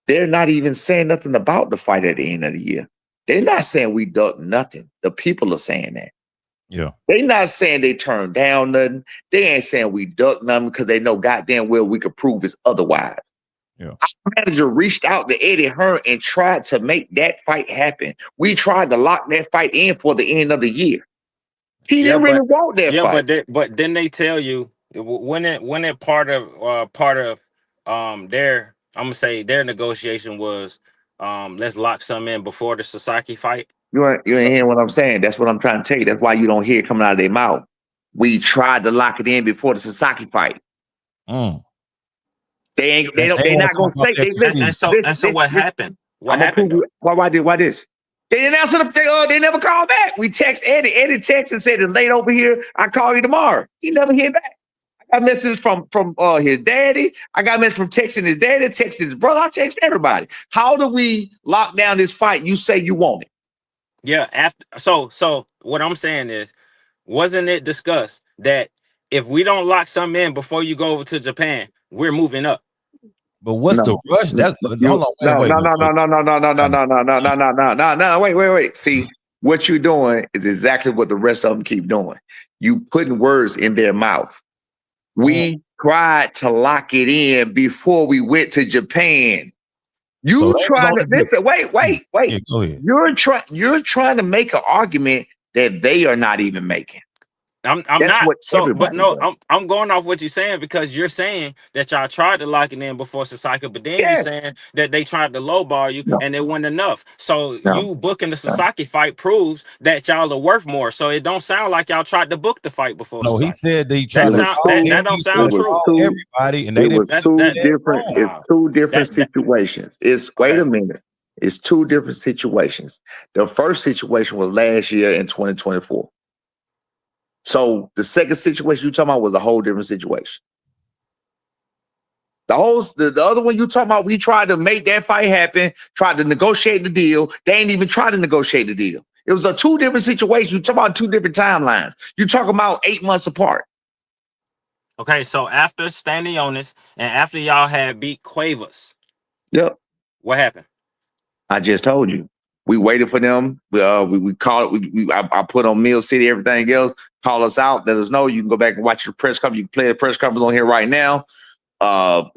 They're not even saying nothing about the fight at the end of the year. They're not saying we ducked nothing. The people are saying that. Yeah. They're not saying they turned down nothing. They ain't saying we ducked nothing because they know goddamn well we could prove it's otherwise. Yeah. Our manager reached out to Eddie Hearn and tried to make that fight happen. We tried to lock that fight in for the end of the year. He didn't really want that fight. But then they tell you when it part of their, I'm gonna say, their negotiation was let's lock some in before the Sasaki fight. You ain't hearing what I'm saying. That's what I'm trying to tell you. That's why you don't hear it coming out of their mouth. We tried to lock it in before the Sasaki fight. They're not gonna say. So what happened? What happened? Why this? They didn't answer they never called back. We text Eddie. Eddie texted and said it's late over here. I call you tomorrow. He never hit back. I got messages from his daddy. I got messages from texting his daddy, texting his brother. I text everybody. How do we lock down this fight? You say you want it. Yeah, so what I'm saying is, wasn't it discussed that if we don't lock something in before you go over to Japan, we're moving up? But what's the rush? Hold on, wait. See, what you're doing is exactly what the rest of them keep doing. You putting words in their mouth. We tried to lock it in before we went to Japan. You trying to listen? Wait. Yeah, go ahead. You're trying to make an argument that they are not even making. I'm not. So, but no, I'm going off what you're saying, because you're saying that y'all tried to lock it in before Sasaki, but then you're saying that they tried to lowball you and it wasn't enough. So you booking the Sasaki fight proves that y'all are worth more. So it don't sound like y'all tried to book the fight before. No, Sasaki. he said they tried that don't sound true. Everybody, and they didn't. It's two different situations. Wait a minute. It's two different situations. The first situation was last year in 2024. So the second situation you talking about was a whole different situation. The other one you talking about, we tried to make that fight happen, tried to negotiate the deal. They ain't even tried to negotiate the deal. It was two different situations. You talking about two different timelines. You talking about 8 months apart. Okay, so after Stanionis and after y'all had beat Cuevas, yep, what happened? I just told you. We waited for them. We called it. I put on Mill City, everything else. Call us out. Let us know. You can go back and watch the press conference. You can play the press conference on here right now.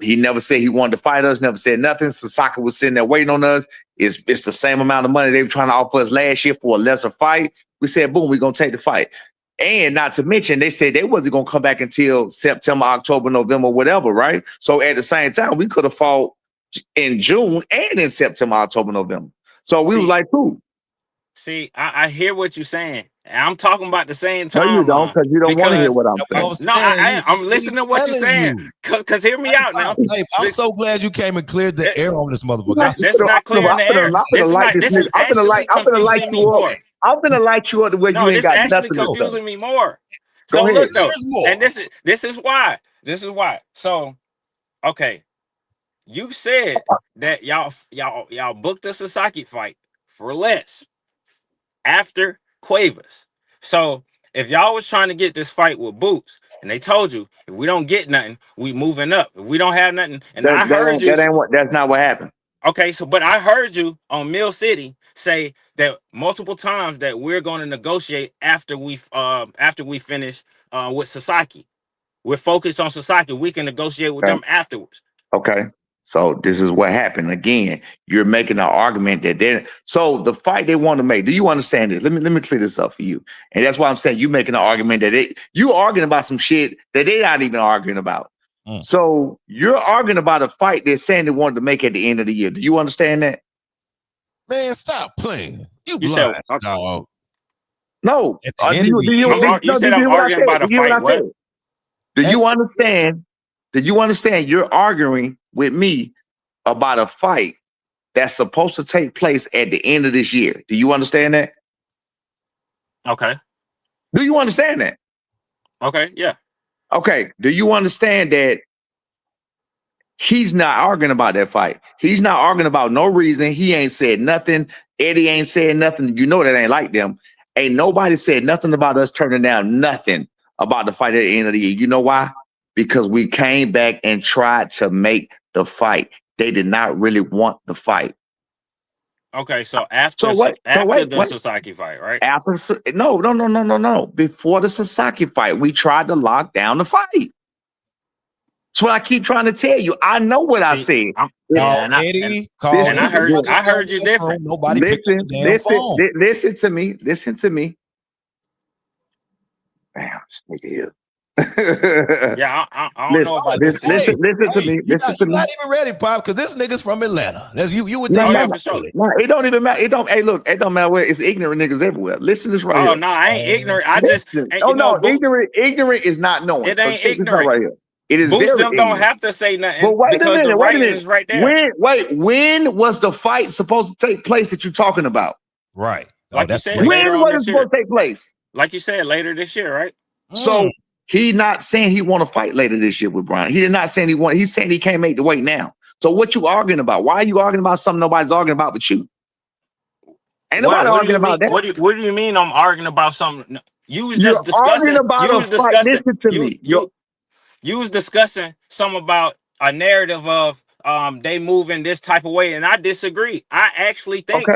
He never said he wanted to fight us, never said nothing. Sasaki was sitting there waiting on us. It's the same amount of money they were trying to offer us last year for a lesser fight. We said, boom, we're going to take the fight. And not to mention, they said they wasn't going to come back until September, October, November, whatever, right? So at the same time, we could have fought in June and in September, October, November. So we were like, cool. See, I hear what you're saying. I'm talking about the same No, time. you don't, because you don't want to hear what I'm saying. I'm listening to what you're saying. Because hear me out now. Hey, I'm so glad you came and cleared the air on this motherfucker. That's not clearing the air. This is actually confusing me more. I'm gonna light you up the way you ain't got nothing to say. This is confusing me more. So look though, and this is why. So, okay, you said that y'all booked a Sasaki fight for less after Cuevas. So if y'all was trying to get this fight with Boots, and they told you if we don't get nothing, we moving up. If we don't have nothing, and I heard you. That's not what happened. Okay, so but I heard you on Mill City say that multiple times that we're going to negotiate after we finish with Sasaki. We're focused on Sasaki. We can negotiate with them afterwards. Okay. So this is what happened. Again, you're making an argument that so the fight they want to make. Do you understand this? Let me clear this up for you. And that's why I'm saying you making an argument that you arguing about some shit that they're not even arguing about. So you're arguing about a fight they're saying they wanted to make at the end of the year. Do you understand that? Man, stop playing. You blind, dog. No. You said I'm arguing about a fight. What? Do you understand? Did you understand? You're arguing with me about a fight that's supposed to take place at the end of this year. Do you understand that? Okay. Do you understand that? Okay, yeah. Okay. Do you understand that he's not arguing about that fight? He's not arguing about no reason. He ain't said nothing. Eddie ain't said nothing. You know that ain't like them. Ain't nobody said nothing about us turning down nothing about the fight at the end of the year. You know why? Because we came back and tried to make the fight. They did not really want the fight. Okay, so after the Sasaki fight, right? No. Before the Sasaki fight, we tried to lock down the fight. That's what I keep trying to tell you. I know what I said. I heard you different. Nobody listen to me. Listen to me. Damn, this nigga here. Yeah, I don't know about this. Listen to me. Listen to me. Not even ready, Pop, because this nigga's from Atlanta. You would think for sure. No, it don't even matter. It don't. Hey, look, it don't matter where. It's ignorant niggas everywhere. Listen to this right here. Oh no, I ain't ignorant. I just ignorant is not knowing. It ain't ignorant right here. It is Boost very them ignorant. Don't have to say nothing. But wait a minute. Wait a minute. Is right there. When was the fight supposed to take place that you're talking about? Right. Like you said, when was it supposed to take place? Like you said, later this year, right? So he's not saying he want to fight later this year with Brian. He did not saying he want. He's saying he can't make the weight now. So what you arguing about? Why are you arguing about something nobody's arguing about but you? Ain't nobody arguing about that. What do you mean I'm arguing about something? You was You're just discussing about a fight. Listen to me. You was discussing something about a narrative of they move in this type of way, and I disagree. I actually think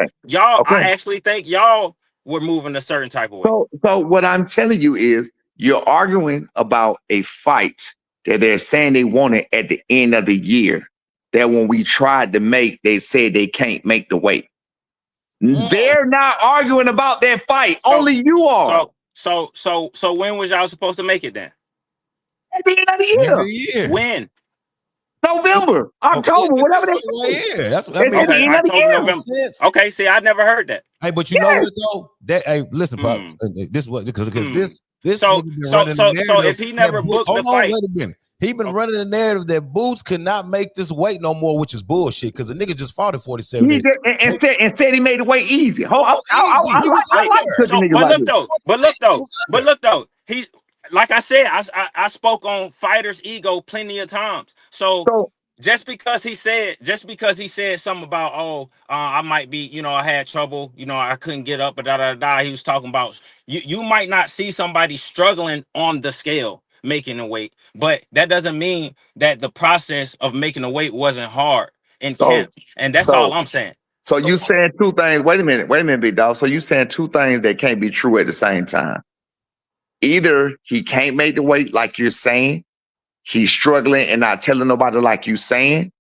y'all were moving a certain type of way. So what I'm telling you is you're arguing about a fight that they're saying they wanted at the end of the year. That when we tried to make, they said they can't make the weight. They're not arguing about that fight. Only you are. So when was y'all supposed to make it then? At the end of the year. When? November, October, whatever they say. That's November. Okay, see, I never heard that. Hey, but you know what though? Listen, Pop. This what because this. So if he never booked the fight, wait a minute. He been running the narrative that Boots could not make this weight no more, which is bullshit. Because the nigga just fought at 47. And said he made the weight easy. But look though. He's like I said, I spoke on fighters' ego plenty of times. So just because he said something about I might be, I had trouble, I couldn't get up, he was talking about you might not see somebody struggling on the scale making a weight, but that doesn't mean that the process of making a weight wasn't hard in camp, and that's all I'm saying. So you saying two things. Wait a minute, big dog. So you saying two things that can't be true at the same time. Either he can't make the weight like you're saying, he's struggling and not telling nobody like you saying,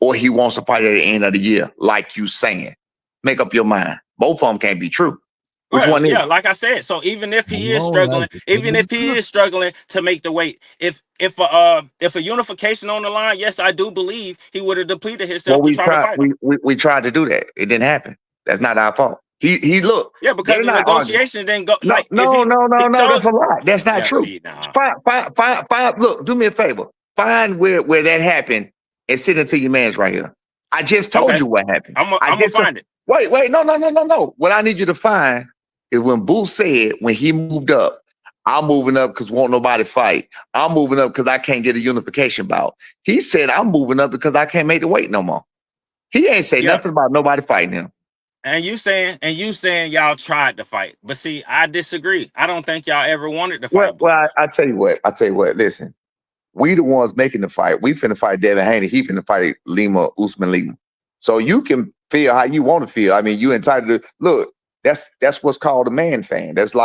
or he wants to fight at the end of the year like you saying. Make up your mind. Both of them can't be true. Which one is Yeah, it? like I said. So even if he is struggling, to make the weight, if a unification on the line, yes, I do believe he would have depleted himself Well, to try to fight him. we tried to do that. It didn't happen. That's not our fault. He look. Yeah, because the negotiation didn't go. No, Like no. That's a lie. That's not true. See, nah. Find. Look, do me a favor. Find where that happened and send it to your man's right here. I just told you what happened. I'm gonna find it. Wait, no. What I need you to find is when Boo said when he moved up, I'm moving up because won't nobody fight. I'm moving up because I can't get a unification bout. He said I'm moving up because I can't make the weight no more. He ain't say nothing about nobody fighting him. And you saying y'all tried to fight, but see, I disagree. I don't think y'all ever wanted to fight. Well, I tell you what. Listen, we the ones making the fight. We finna fight Devin Haney. He finna fight Usman Lima. So you can feel how you want to feel. I mean, you entitled to look. That's what's called a man fan. That's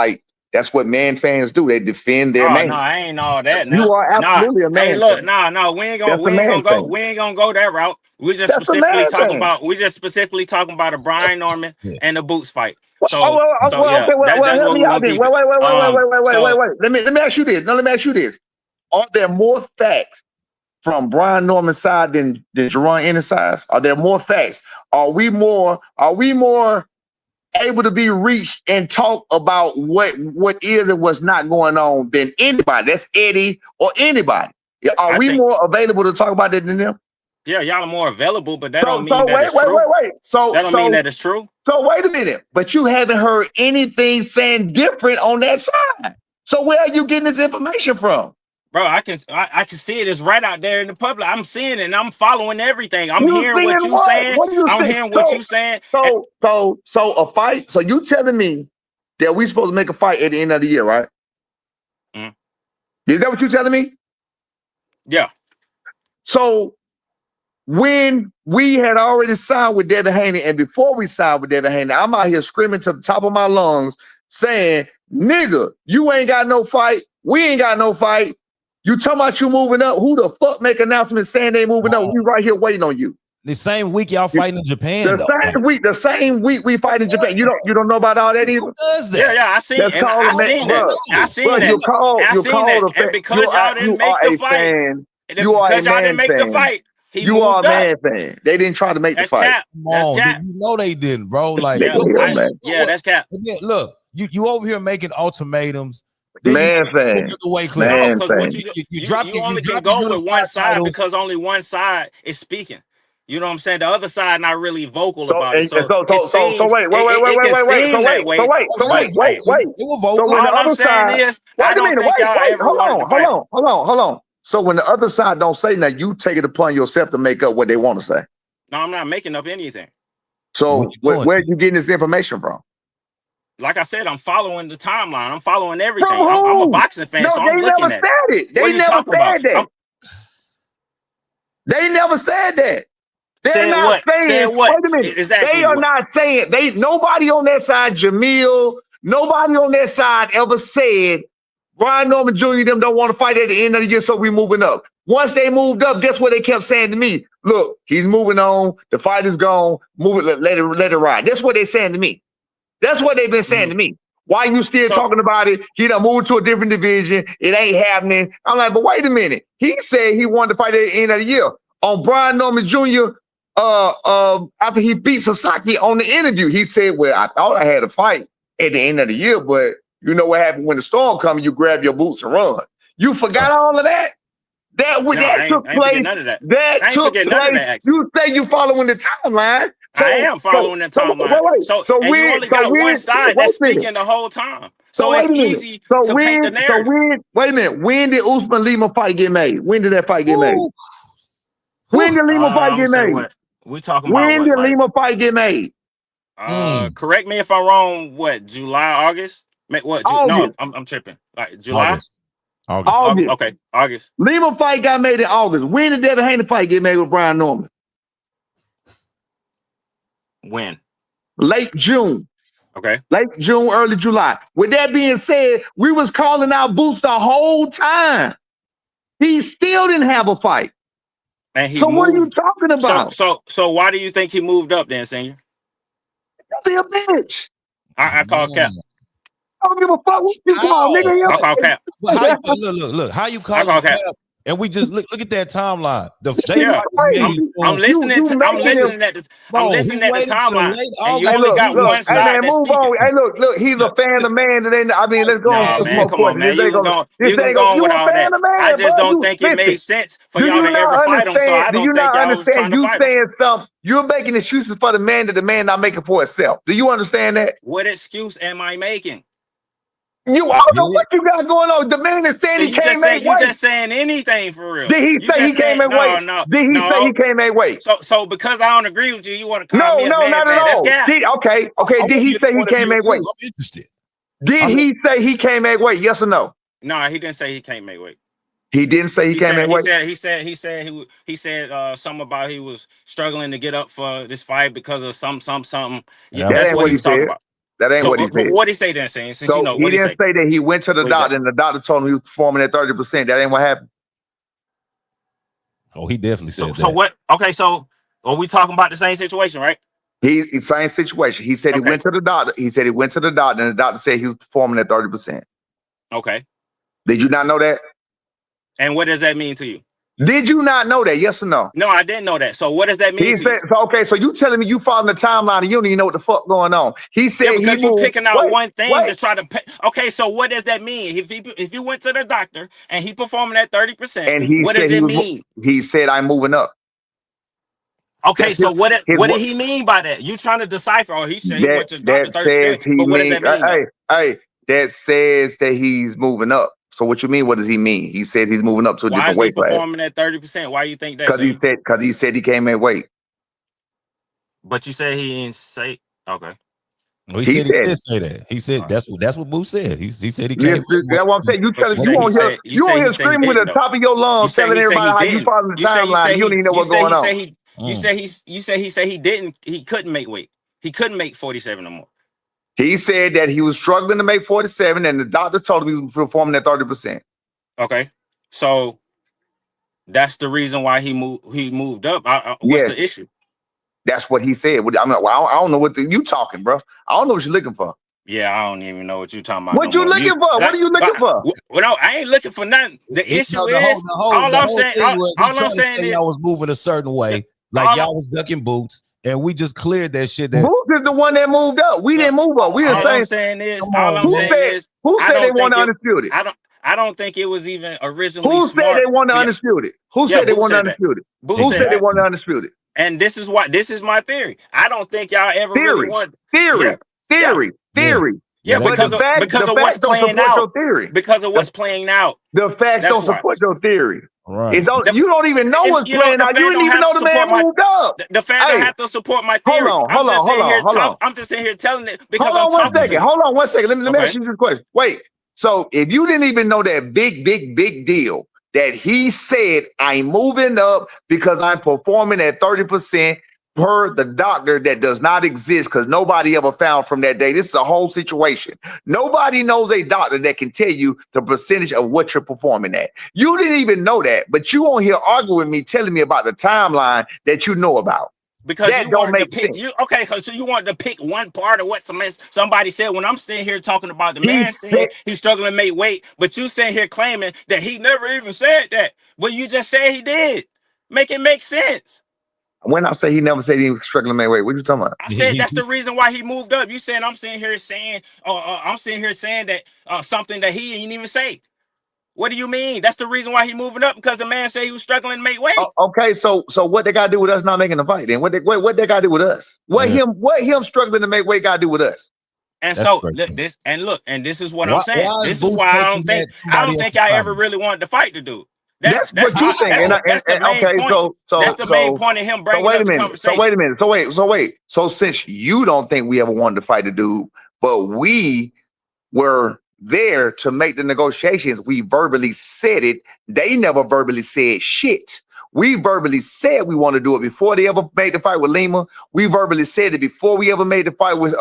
what man fans do. They defend their man. No, I ain't all that. You are absolutely a man. Hey, look, no, we ain't gonna go that route. We just specifically talking about a Brian Norman and the Boots fight. Wait. Let me ask you this. Let me ask you this. Are there more facts from Brian Norman's side than Jerron Ennis' side? Are there more facts? Are we more able to be reached and talk about what is and what's not going on than anybody? That's Eddie or anybody. Are we more available to talk about that than them? Yeah, y'all are more available, but that don't mean that it's true. Wait. That don't mean that it's true. So wait a minute. But you haven't heard anything saying different on that side. So where are you getting this information from? Bro, I can see it. It's right out there in the public. I'm seeing it and I'm following everything. I'm hearing what you're saying. I'm hearing what you're saying. So a fight. So you telling me that we supposed to make a fight at the end of the year, right? Mm. Is that what you're telling me? Yeah. So when we had already signed with Devin Haney, and before we signed with Devin Haney, I'm out here screaming to the top of my lungs saying, nigga, you ain't got no fight. We ain't got no fight. You talking about you moving up? Who the fuck make announcements saying they moving up? We right here waiting on you. The same week y'all fighting in Japan. The same week we fight in Japan. You don't know about all that either. Who does that? Yeah, I seen it. I seen that. And because y'all didn't make the fight, because y'all didn't make the fight, you are a man fan. They didn't try to make the fight. That's cap. You know they didn't, bro. Like, that's cap. Look, you over here making ultimatums. Man fan. You only can go with one side because only one side is speaking. You know what I'm saying? The other side not really vocal about it. So wait. So when the other side, I don't think y'all ever wanted to fight. Hold on. So when the other side don't say that, you take it upon yourself to make up what they want to say. No, I'm not making up anything. So where are you getting this information from? Like I said, I'm following the timeline. I'm following everything. I'm a boxing fan, so I'm looking at it. They never said that. They never said that. They're not saying what? Wait a minute. Exactly they are not saying nobody on that side, Jamil, nobody on that side ever said Brian Norman Jr. them don't want to fight at the end of the year, so we moving up. Once they moved up, guess what they kept saying to me? Look, he's moving on. The fight is gone. Move it, let it ride. That's what they're saying to me. That's what they've been saying to me. Why you still talking about it? He done moved to a different division. It ain't happening. I'm like, but wait a minute. He said he wanted to fight at the end of the year. On Brian Norman Jr., after he beat Sasaki on the interview, he said, well, I thought I had a fight at the end of the year, but you know what happened when the storm comes, you grab your boots and run. You forgot all of that? That took place. That took place. You say you following the timeline. So, I am following the timeline. So you only got one side that's speaking the whole time. So it's easy to paint the narrative. Wait a minute. When did Usman Lima fight get made? When did that fight get made? When did Lima fight get made? We talking about when did Lima fight get made? Correct me if I'm wrong. What, July, August? What? August. No, I'm tripping. Like July. August. Okay, August. Lima fight got made in August. When did Devin Haney fight get made with Brian Norman? When? Late June. Okay. Late June, early July. With that being said, we was calling out Boots the whole time. He still didn't have a fight. And he So what are you moved. talking about? So why do you think he moved up then, Senior? He a bitch. I call cap. I don't give a fuck what you call, nigga. I call cap. But how you, look, how you call call him cap. cap? And we just look at that timeline. I'm listening at the timeline, and you only got one side. Hey man, move on. Hey, look, he's a fan of man. I mean, let's go on to some more questions. You can go on with all that. I just don't think it made sense for y'all to ever fight him. So I don't think y'all was trying to fight him. You saying something? You're making excuses for the man that the man not making for itself. Do you understand that? What excuse am I making? I don't know what you got going on. The man that said he can't make weight. You just saying anything for real. Did he say he can't make weight? Did he say he can't make weight? So because I don't agree with you, you want to call me a No, man? not at all. Okay. Did he say he can't make weight? I'm interested. Did he say he can't make weight? Yes or no? No, he didn't say he can't make weight. He didn't say he can't make weight. He said something about he was struggling to get up for this fight because of something. Yeah, that's what he was talking about. That ain't what he said. What did he say then, Shane? Since you know, he didn't say that he went to the doctor and the doctor told him he was performing at 30%. That ain't what happened. Oh, he definitely said that. So what? Okay, so are we talking about the same situation, right? It's same situation. He said he went to the doctor. He said he went to the doctor and the doctor said he was performing at 30%. Okay. Did you not know that? And what does that mean to you? Did you not know that? Yes or no? No, I didn't know that. So what does that mean? He said, so you telling me you following the timeline and you don't even know what the fuck going on. He said because you picking out one thing to try to pay. Okay, so what does that mean? If you went to the doctor and he performing at 30%, and what does it mean? He said I'm moving up. Okay, so what did he mean by that? You trying to decipher? Oh, he said he went to the doctor 30%. But what does that mean? Hey, that says that he's moving up. So what you mean? What does he mean? He said he's moving up to a different weight class. Why is he performing at 30%? Why you think that? Because he said he can't make weight. But you said he didn't say. Okay. Well, he did say that. He said that's what Boo said. He said he can't. That's what I'm saying. You on here screaming with the top of your lungs, telling everybody how you following the timeline. You don't even know what's going on. You said he couldn't make weight. He couldn't make 47 no more. He said that he was struggling to make 47, and the doctor told him he was performing at 30%. Okay, so that's the reason why he moved up. What's the issue? That's what he said. I don't know what you talking, bro. I don't know what you're looking for. Yeah, I don't even know what you're talking about. What you looking for? What are you looking for? Well, no, I ain't looking for nothing. The issue is all I'm saying is I was moving a certain way, like y'all was ducking Boots. And we just cleared that shit. Boots is the one that moved up. We didn't move up. We the same. Who said they want to undisputed? I don't think it was even originally. Who said they want to undisputed? Who said they want to undisputed? Who said they want to undisputed? And this is my theory. I don't think y'all ever really want theory. Yeah, because of what's playing out. Because of what's playing out. The facts don't support your theory. Right. You don't even know what's playing out. You didn't even know the man moved up. The fans don't have to support my theory. Hold on. I'm just sitting here telling it because Hold on one second. Let me ask you this question. Wait. So if you didn't even know that big deal that he said I'm moving up because I'm performing at 30% per the doctor that does not exist because nobody ever found from that day. This is a whole situation. Nobody knows a doctor that can tell you the percentage of what you're performing at. You didn't even know that, but you on here arguing with me, telling me about the timeline that you know about. Because that you don't make sense. So you wanted to pick one part of what somebody said when I'm sitting here talking about the man saying he's struggling to make weight, but you sitting here claiming that he never even said that. Well, you just said he did. Make it make sense. When I say he never said he was struggling to make weight, what are you talking about? I said that's the reason why he moved up. You said I'm sitting here saying that something that he didn't even say. What do you mean? That's the reason why he moving up, because the man said he was struggling to make weight. Okay, so what they got to do with us not making the fight? Then what they got to do with us? What him struggling to make weight got to do with us? And this is what I'm saying. This is why I don't think I ever really wanted to fight the dude. That's what you think. That's the main point of him bringing up the conversation. So wait. So since you don't think we ever wanted to fight the dude, but we were there to make the negotiations, we verbally said it. They never verbally said shit. We verbally said we want to do it before they ever made the fight with Lima. We verbally said it before we ever made the fight with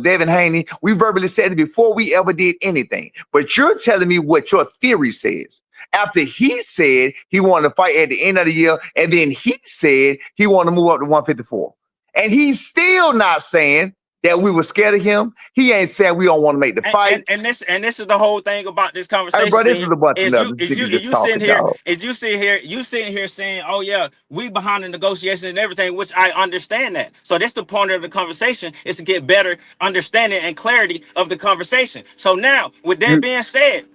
Devin Haney. We verbally said it before we ever did anything. But you're telling me what your theory says. after he said he wanted to fight at the end of the year, and then he said he wanted to move up to 154. And he's still not saying that we were scared of him. He ain't saying we don't want to make the fight. And this is the whole thing about this conversation. Hey, bro, this is a bunch of Is nothing. you sitting here, you sitting here saying, oh yeah, we behind the negotiation and everything, which I understand that. So that's the point of the conversation, is to get better understanding and clarity of the conversation. So now, with that being said,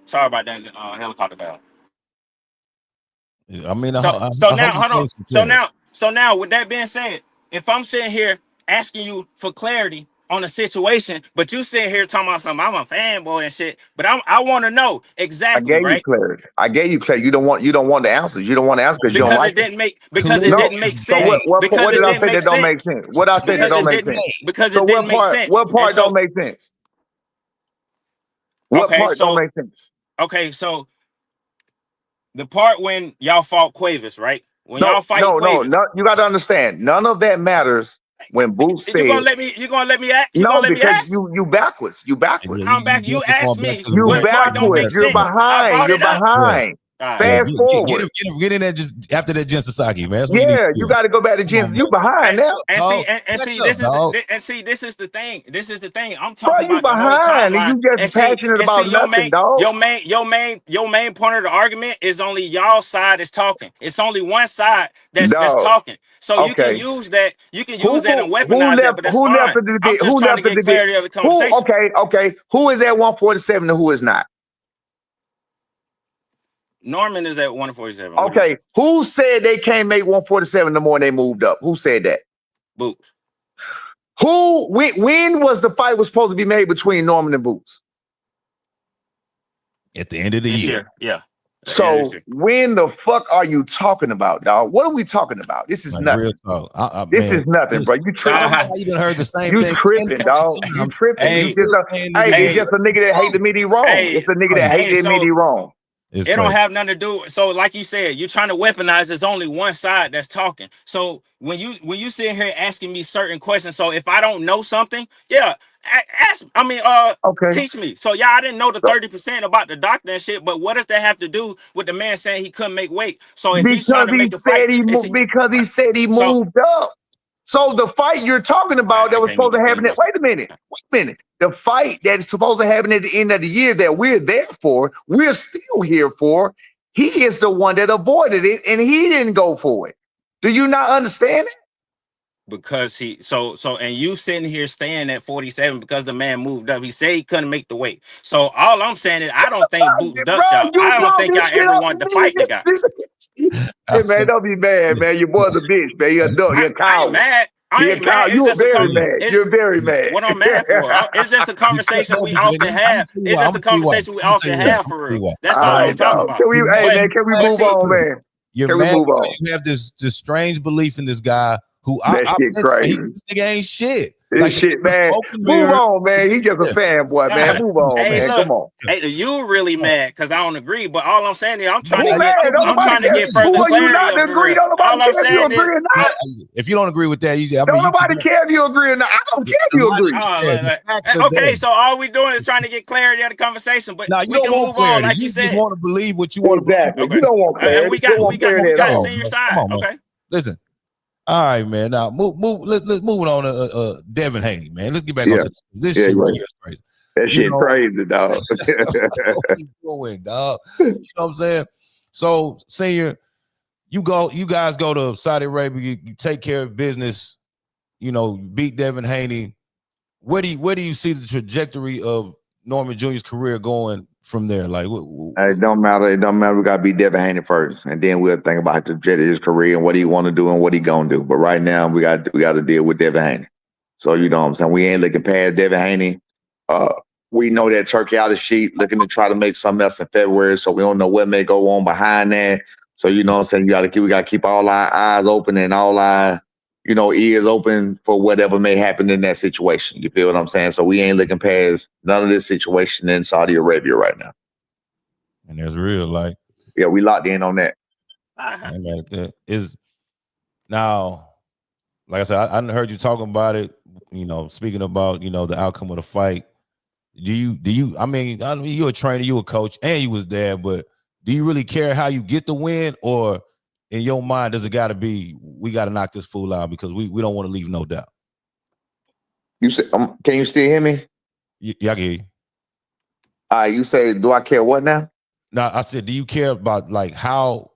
sorry about that helicopter bell. I mean, So now, with that being said, if I'm sitting here asking you for clarity on a situation, but you sitting here talking about something, I'm a fanboy and shit, but I want to know exactly. I gave you clarity. You don't want the answers. You don't want the answers because you don't like it didn't make sense. So what did I say that don't make sense? What I said that don't make sense? Because it didn't make sense. What part don't make sense? What part don't make sense? Okay, so the part when y'all fought Cuevas, right? When y'all fight Cuevas, no, you got to understand. None of that matters when Boots said. You gonna let me act? Because you backwards. You backwards. I'm back. You asked me. You backwards. You're behind. You're behind. Fast forward. Get in there just after that Jen Sasaki, man. You got to go back to Jen. You behind now. And see, this is the thing. I'm talking about behind. And you just passionate about nothing, dog. Your main point of the argument is only y'all side is talking. It's only one side that's talking. So you can use that. You can use that and weaponize that. But that's fine. I'm just trying to get clarity of the conversation. Okay. Who is at 147 and who is not? Norman is at 147. Okay, who said they can't make 147 the more they moved up? Who said that? Boots. When was the fight was supposed to be made between Norman and Boots? At the end of the year. Yeah. So when the fuck are you talking about, dog? What are we talking about? This is nothing. Real talk. This is nothing, bro. You tripping? You done heard the same thing. You tripping, dog. You tripping. It's just a nigga that hated me wrong. It's a nigga that hated me wrong. It don't have nothing to do. So, like you said, you're trying to weaponize. There's only one side that's talking. So when you sit here asking me certain questions, so if I don't know something, ask. Teach me. So I didn't know the 30% about the doctor and shit. But what does that have to do with the man saying he couldn't make weight? So if he's trying to make the fight, because he said he moved up. So the fight you're talking about that was supposed to happen. Wait a minute. The fight that is supposed to happen at the end of the year that we're there for, we're still here for. He is the one that avoided it, and he didn't go for it. Do you not understand it? Because and you sitting here staying at 47 because the man moved up. He said he couldn't make the weight. So all I'm saying is I don't think Boots ducked y'all. I don't think y'all ever wanted to fight the guy. Hey man, don't be mad, man. Your boy's a bitch, man. You're a duck. You're a coward. I ain't mad. You're very mad. You're very mad. What I'm mad for? It's just a conversation we often have. It's just a conversation we often have for real. That's all I'm talking about. Can we move on, man? You're mad. You have this strange belief in this guy who this nigga ain't shit. Shit, man. Move on, man. He just a fanboy, man. Move on, man. Come on. Hey, you really mad because I don't agree. But all I'm saying is I'm trying to get further clarity. All I'm saying is, if you don't agree with that, don't nobody care if you agree or not. I don't care if you agree. Okay, so all we doing is trying to get clarity of the conversation. But you don't want clarity. Like you just want to believe what you want to believe. You don't want clarity. We got to see your side. Okay. Listen. All right, man. Now let's move on to Devin Haney, man. Let's get back on to this shit. Right. Crazy. That shit crazy, dog. Going, dog. You know what I'm saying? So, Senior, you guys go to Saudi Arabia, you take care of business, beat Devin Haney. Where do you see the trajectory of Norman Jr.'s career going from there? Like, it don't matter. It don't matter. We gotta beat Devin Haney first, and then we'll think about the trajectory of his career and what he want to do and what he gonna do. But right now, we got to deal with Devin Haney. So you know what I'm saying. We ain't looking past Devin Haney. We know that turkey out of sheet, looking to try to make something else in February. So we don't know what may go on behind that. So you know what I'm saying. We gotta keep all our eyes open and all our ears open for whatever may happen in that situation. You feel what I'm saying? So we ain't looking past none of this situation in Saudi Arabia right now. And that's real, like. Yeah, we locked in on that. And that is now, like I said, I heard you talking about it, speaking about, the outcome of the fight. Do you, I mean, you're a trainer, you a coach, and you was there, but do you really care how you get the win, or in your mind does it got to be we got to knock this fool out because we don't want to leave no doubt? You say, can you still hear me? Yeah, I get you. You say, do I care what now? Now I said, do you care about like how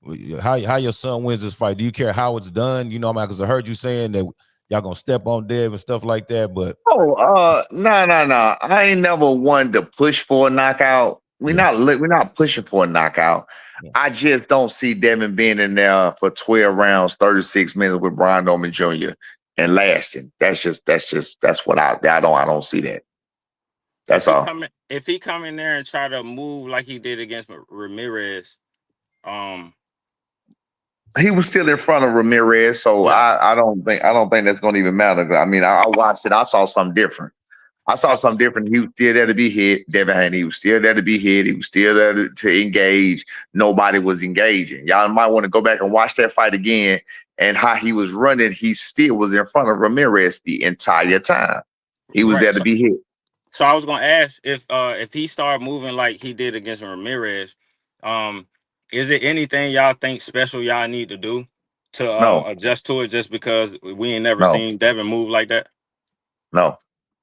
your son wins this fight? Do you care how it's done? You know, because I heard you saying that y'all gonna step on Dev and stuff like that. But no. I ain't never wanted to push for a knockout. We're not pushing for a knockout. Yeah. I just don't see Devin being in there for 12 rounds, 36 minutes with Brian Norman Jr. and lasting. That's what I don't see that. That's all. If he come in there and try to move like he did against Ramirez, he was still in front of Ramirez, so yeah. I don't think that's going to even matter. I mean, I watched it. I saw something different. He was still there to be hit. Devin Haney, he was still there to be hit. He was still there to engage. Nobody was engaging. Y'all might want to go back and watch that fight again. And how he was running, he still was in front of Ramirez the entire time. He was there to be hit. So I was going to ask if he started moving like he did against Ramirez, is it anything y'all think special y'all need to do to adjust to it just because we ain't never seen Devin move like that? No.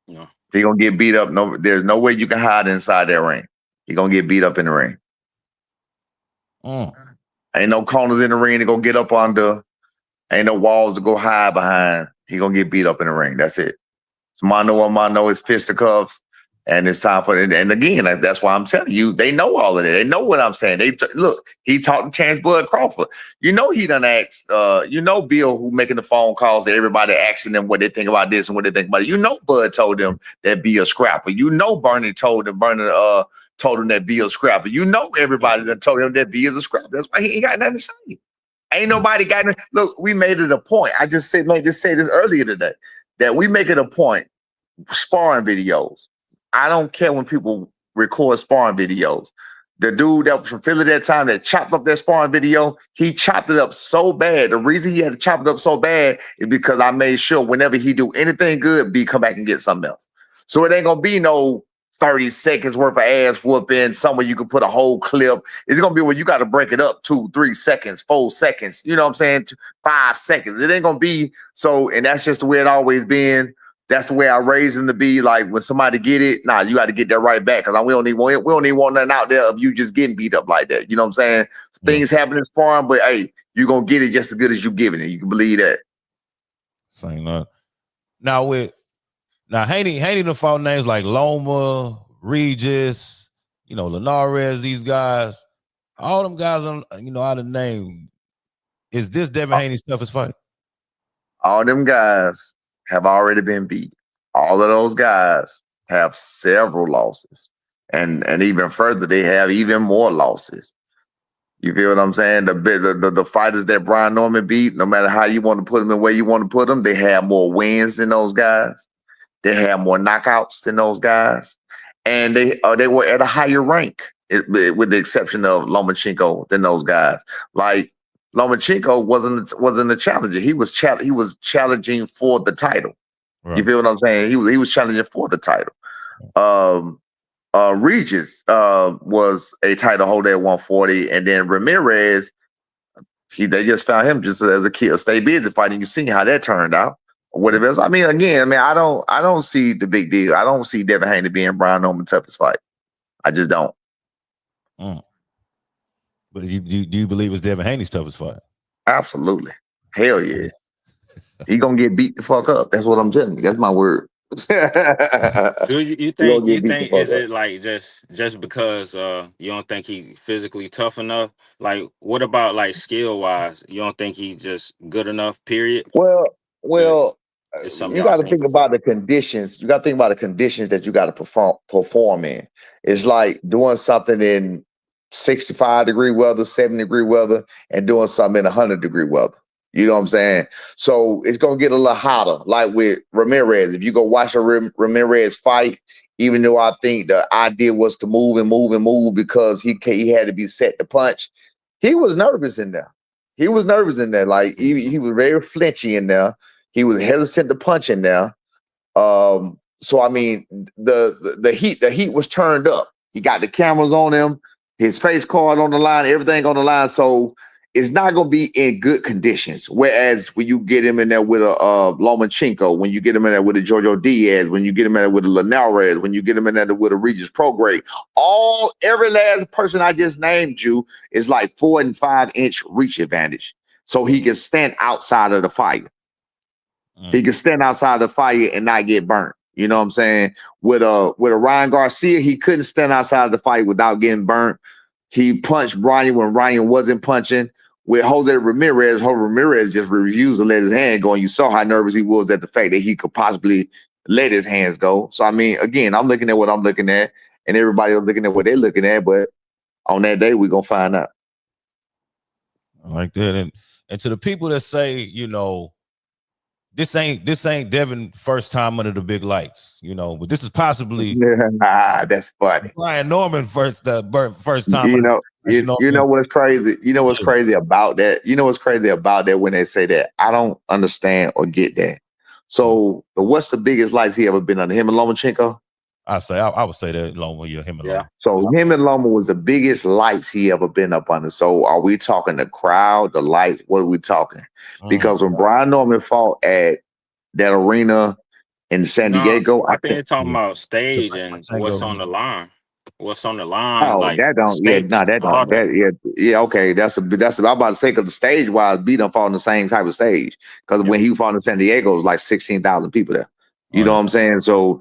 He gonna get beat up. No, there's no way you can hide inside that ring. He gonna get beat up in the ring. Ain't no corners in the ring to go get up under. Ain't no walls to go hide behind. He gonna get beat up in the ring. That's it. It's mano a mano. It's fisticuffs, and it's time for it. And again, that's why I'm telling you, they know all of it. They know what I'm saying. Look. He talked to Terrence Bud Crawford. You know he done asked. Bill who making the phone calls to everybody, asking them what they think about this and what they think about it. You know, Bud told them that be a scrapper. You know, Bernie told him that be a scrapper. You know, everybody that told him that be is a scrapper. That's why he ain't got nothing to say. Ain't nobody got nothing. Look, we made it a point. I just say this earlier today that we make it a point. Sparring videos. I don't care when people record sparring videos. The dude that was from Philly that time that chopped up that sparring video, he chopped it up so bad. The reason he had to chop it up so bad is because I made sure whenever he do anything good, B come back and get something else. So it ain't gonna be no 30 seconds worth of ass whooping, somewhere you can put a whole clip. It's gonna be where you got to break it up 2, 3 seconds, 4 seconds, you know what I'm saying? 5 seconds. It ain't gonna be so, and that's just the way it always been. That's the way I raised him to be. Like when somebody get it, you got to get that right back. Because we don't even want nothing out there of you just getting beat up like that. You know what I'm saying? Things happen in sparring, but hey, you're gonna get it just as good as you giving it. You can believe that. Saying that. Now Haney done fought names like Loma, Regis, Linares, these guys. All them guys out of name. Is this Devin Haney's toughest fight? All them guys have already been beat. All of those guys have several losses. And even further, they have even more losses. You feel what I'm saying? The fighters that Brian Norman beat, no matter how you want to put them and where you want to put them, they have more wins than those guys. They have more knockouts than those guys. And they were at a higher rank, with the exception of Lomachenko, than those guys. Like, Lomachenko wasn't a challenger. He was challenging for the title. Right. You feel what I'm saying? He was challenging for the title. Regis was a title holder at 140, and then Ramirez, they just found him just as a kid. Stay busy fighting. You seen how that turned out. Whatever else. I mean, I don't see the big deal. I don't see Devin Haney being Brian Norman's toughest fight. I just don't. But do you believe it's Devin Haney's toughest fight? Absolutely. Hell yeah. He gonna get beat the fuck up. That's what I'm telling you. That's my word. Do you think is it like just because you don't think he physically tough enough? Like, what about like skill wise? You don't think he just good enough? Period. Well, you got to think about the conditions. You got to think about the conditions that you got to perform in. It's like doing something in 65-degree weather, 70-degree weather, and doing something in 100-degree weather. You know what I'm saying? So it's going to get a little hotter. Like with Ramirez, if you go watch a Ramirez fight, even though I think the idea was to move and move and move because he had to be set to punch, he was nervous in there. Like he was very flinchy in there. He was hesitant to punch in there. So I mean, the heat was turned up. He got the cameras on him. his face card on the line, everything on the line. So it's not going to be in good conditions. Whereas when you get him in there with a Lomachenko, when you get him in there with a Giorgio Diaz, when you get him in there with a Linares, when you get him in there with a Regis Prograde, every last person I just named you is like 4 and 5 inch reach advantage. So he can stand outside of the fire. He can stand outside the fire and not get burnt. You know what I'm saying? With a Ryan Garcia, he couldn't stand outside the fight without getting burnt. He punched Ryan when Ryan wasn't punching. With Jose Ramirez just refused to let his hand go. And you saw how nervous he was at the fact that he could possibly let his hands go. So, I mean, again, I'm looking at what I'm looking at, and everybody else looking at what they're looking at. But on that day, we're going to find out. I like that. And to the people that say, you know, this ain't Devin first time under the big lights, you know, but this is possibly that's funny. Brian Norman first time. You know what's crazy? You know what's crazy about that? You know what's crazy about that when they say that? I don't understand or get that. So what's the biggest lights he ever been under? Him and Lomachenko? I would say that Loma, him and Loma. So him and Loma was the biggest lights he ever been up under. So are we talking the crowd, the lights? What are we talking? Because when Brian Norman fought at that arena in San Diego, I think they're talking about stage and what's on the line. What's on the line? Oh, like that don't. Yeah, no, that don't. That yeah. Okay, that's I'm about to say because the stage wise, B done fought on the same type of stage. Because when he fought in San Diego, it was like 16,000 people there. You know what I'm saying? So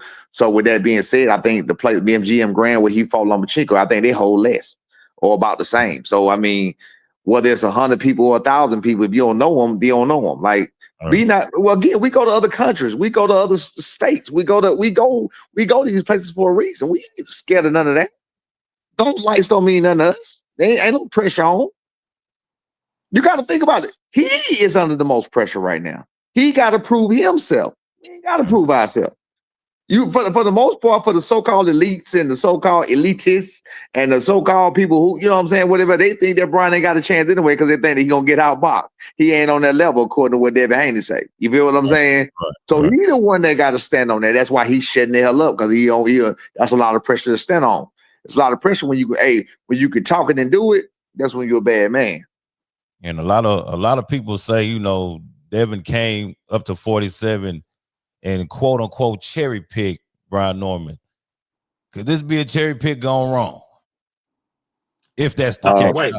with that being said, I think the place BMGM Grand where he fought Lomachenko, I think they hold less or about the same. So I mean, whether it's 100 people or 1,000 people, if you don't know them, they don't know them. Like be not. Well, again, we go to other countries, we go to other states, we go to these places for a reason. We ain't scared of none of that. Those lights don't mean nothing to us. There ain't no pressure on. You got to think about it. He is under the most pressure right now. He got to prove himself. He ain't got to prove ourselves. For the most part, for the so-called elites and the so-called elitists and the so-called people who, you know what I'm saying, whatever, they think that Brian ain't got a chance anyway because they think that he's going to get outboxed. He ain't on that level, according to what Devin Haney say. You feel what I'm saying? So he the one that got to stand on that. That's why he's shutting the hell up because that's a lot of pressure to stand on. It's a lot of pressure when you can talk it and do it. That's when you're a bad man. And a lot of people say, you know, Devin came up to 47 and quote unquote cherry pick Brian Norman. Could this be a cherry pick gone wrong? If that's the case. Wait,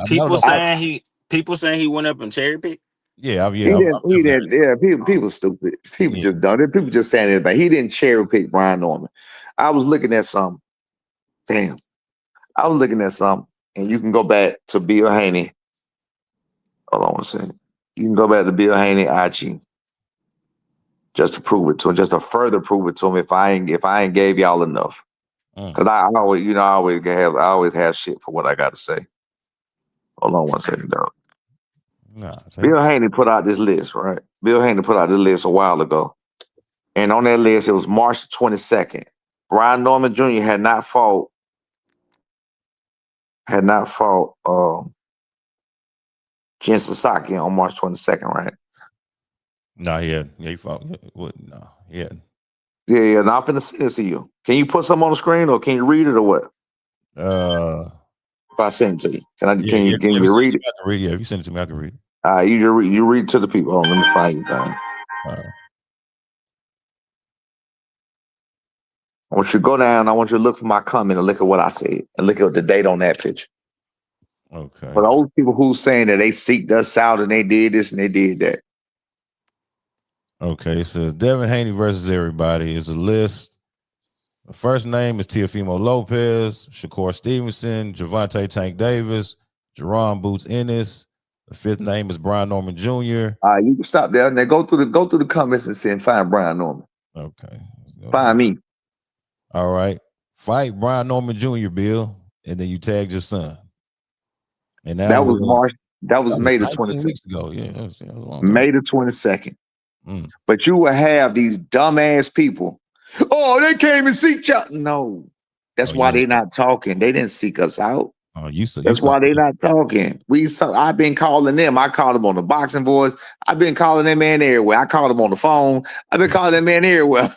people saying he went up and cherry pick? Yeah. He didn't. Yeah, people stupid. People just done it. People just saying anything. He didn't cherry pick Brian Norman. I was looking at something. Damn. I was looking at something, and you can go back to Bill Haney. Hold on one second. You can go back to Bill Haney, IG, just to prove it to him, just to further prove it to him. If I ain't gave y'all enough, because I always have shit for what I got to say. Hold on one second, dog. Bill Haney put out this list, right? Bill Haney put out this list a while ago, and on that list it was March 22nd. Brian Norman Jr. had not fought Jensen Saki on March 22nd, right? No, he fought. No, yeah. Yeah. Now I'm finna send this to you. Can you put something on the screen, or can you read it, or what? If I send it to you, can you read it? I can read it. Yeah, if you send it to me, I can read You it. you read it to the people. Hold on, let me find you down. I want you to go down. I want you to look for my comment and look at what I said and look at the date on that picture. Okay. For those people who saying that they seeked us out and they did this and they did that. Okay, it says Devin Haney versus everybody is a list. The first name is Teofimo Lopez, Shakur Stevenson, Gervonta Tank Davis, Jerron Boots Ennis. The fifth name is Brian Norman Jr. You can stop there and then go through the comments and find Brian Norman. Okay. Find me. All right. Fight Brian Norman Jr., Bill, and then you tagged your son. And that was March. That was May the 22nd. Weeks ago. Yeah, that was May the 22nd. But you will have these dumbass people. Oh, they came and seek y'all. No, that's why they're not talking. They didn't seek us out. Oh, you saw That's why they not talking. I've been calling them. I called them on the boxing voice. I've been calling that man everywhere. I called him on the phone. I've been calling that man everywhere.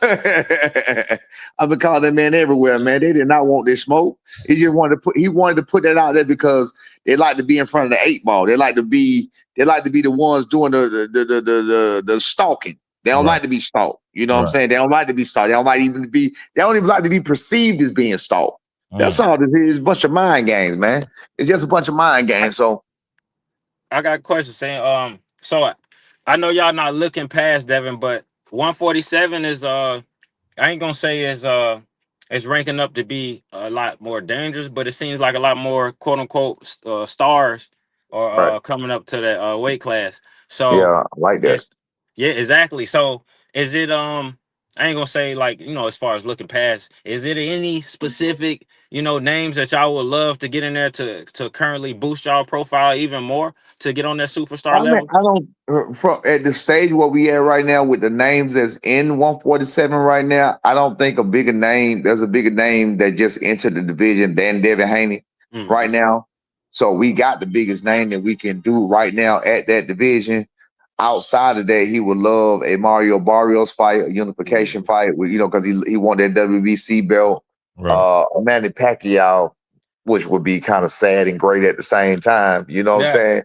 I've been calling that man everywhere, man. They did not want this smoke. He wanted to put that out there because they like to be in front of the 8 ball. They like to be the ones doing the stalking. They don't like to be stalked. You know what I'm saying? They don't like to be stalked. They don't even like to be perceived as being stalked. That's all this is. A bunch of mind games, man. It's just a bunch of mind games. So I got a question saying, so I know y'all not looking past Devin, but 147 is I ain't gonna say it's ranking up to be a lot more dangerous, but it seems like a lot more quote unquote stars right. are coming up to that weight class. So Yeah, I like that. it's yeah, exactly. So is it I ain't gonna say like, as far as looking past, is it any specific, names that y'all would love to get in there to currently boost y'all profile even more to get on that superstar I mean, level? I don't from at the stage where we at right now with the names that's in 147 right now. I don't think there's a bigger name that just entered the division than Devin Haney right now. So we got the biggest name that we can do right now at that division. Outside of that, he would love a Mario Barrios fight, a unification fight, because he won that WBC belt. right. Manny Pacquiao, which would be kind of sad and great at the same time. You know what I'm Yeah. saying?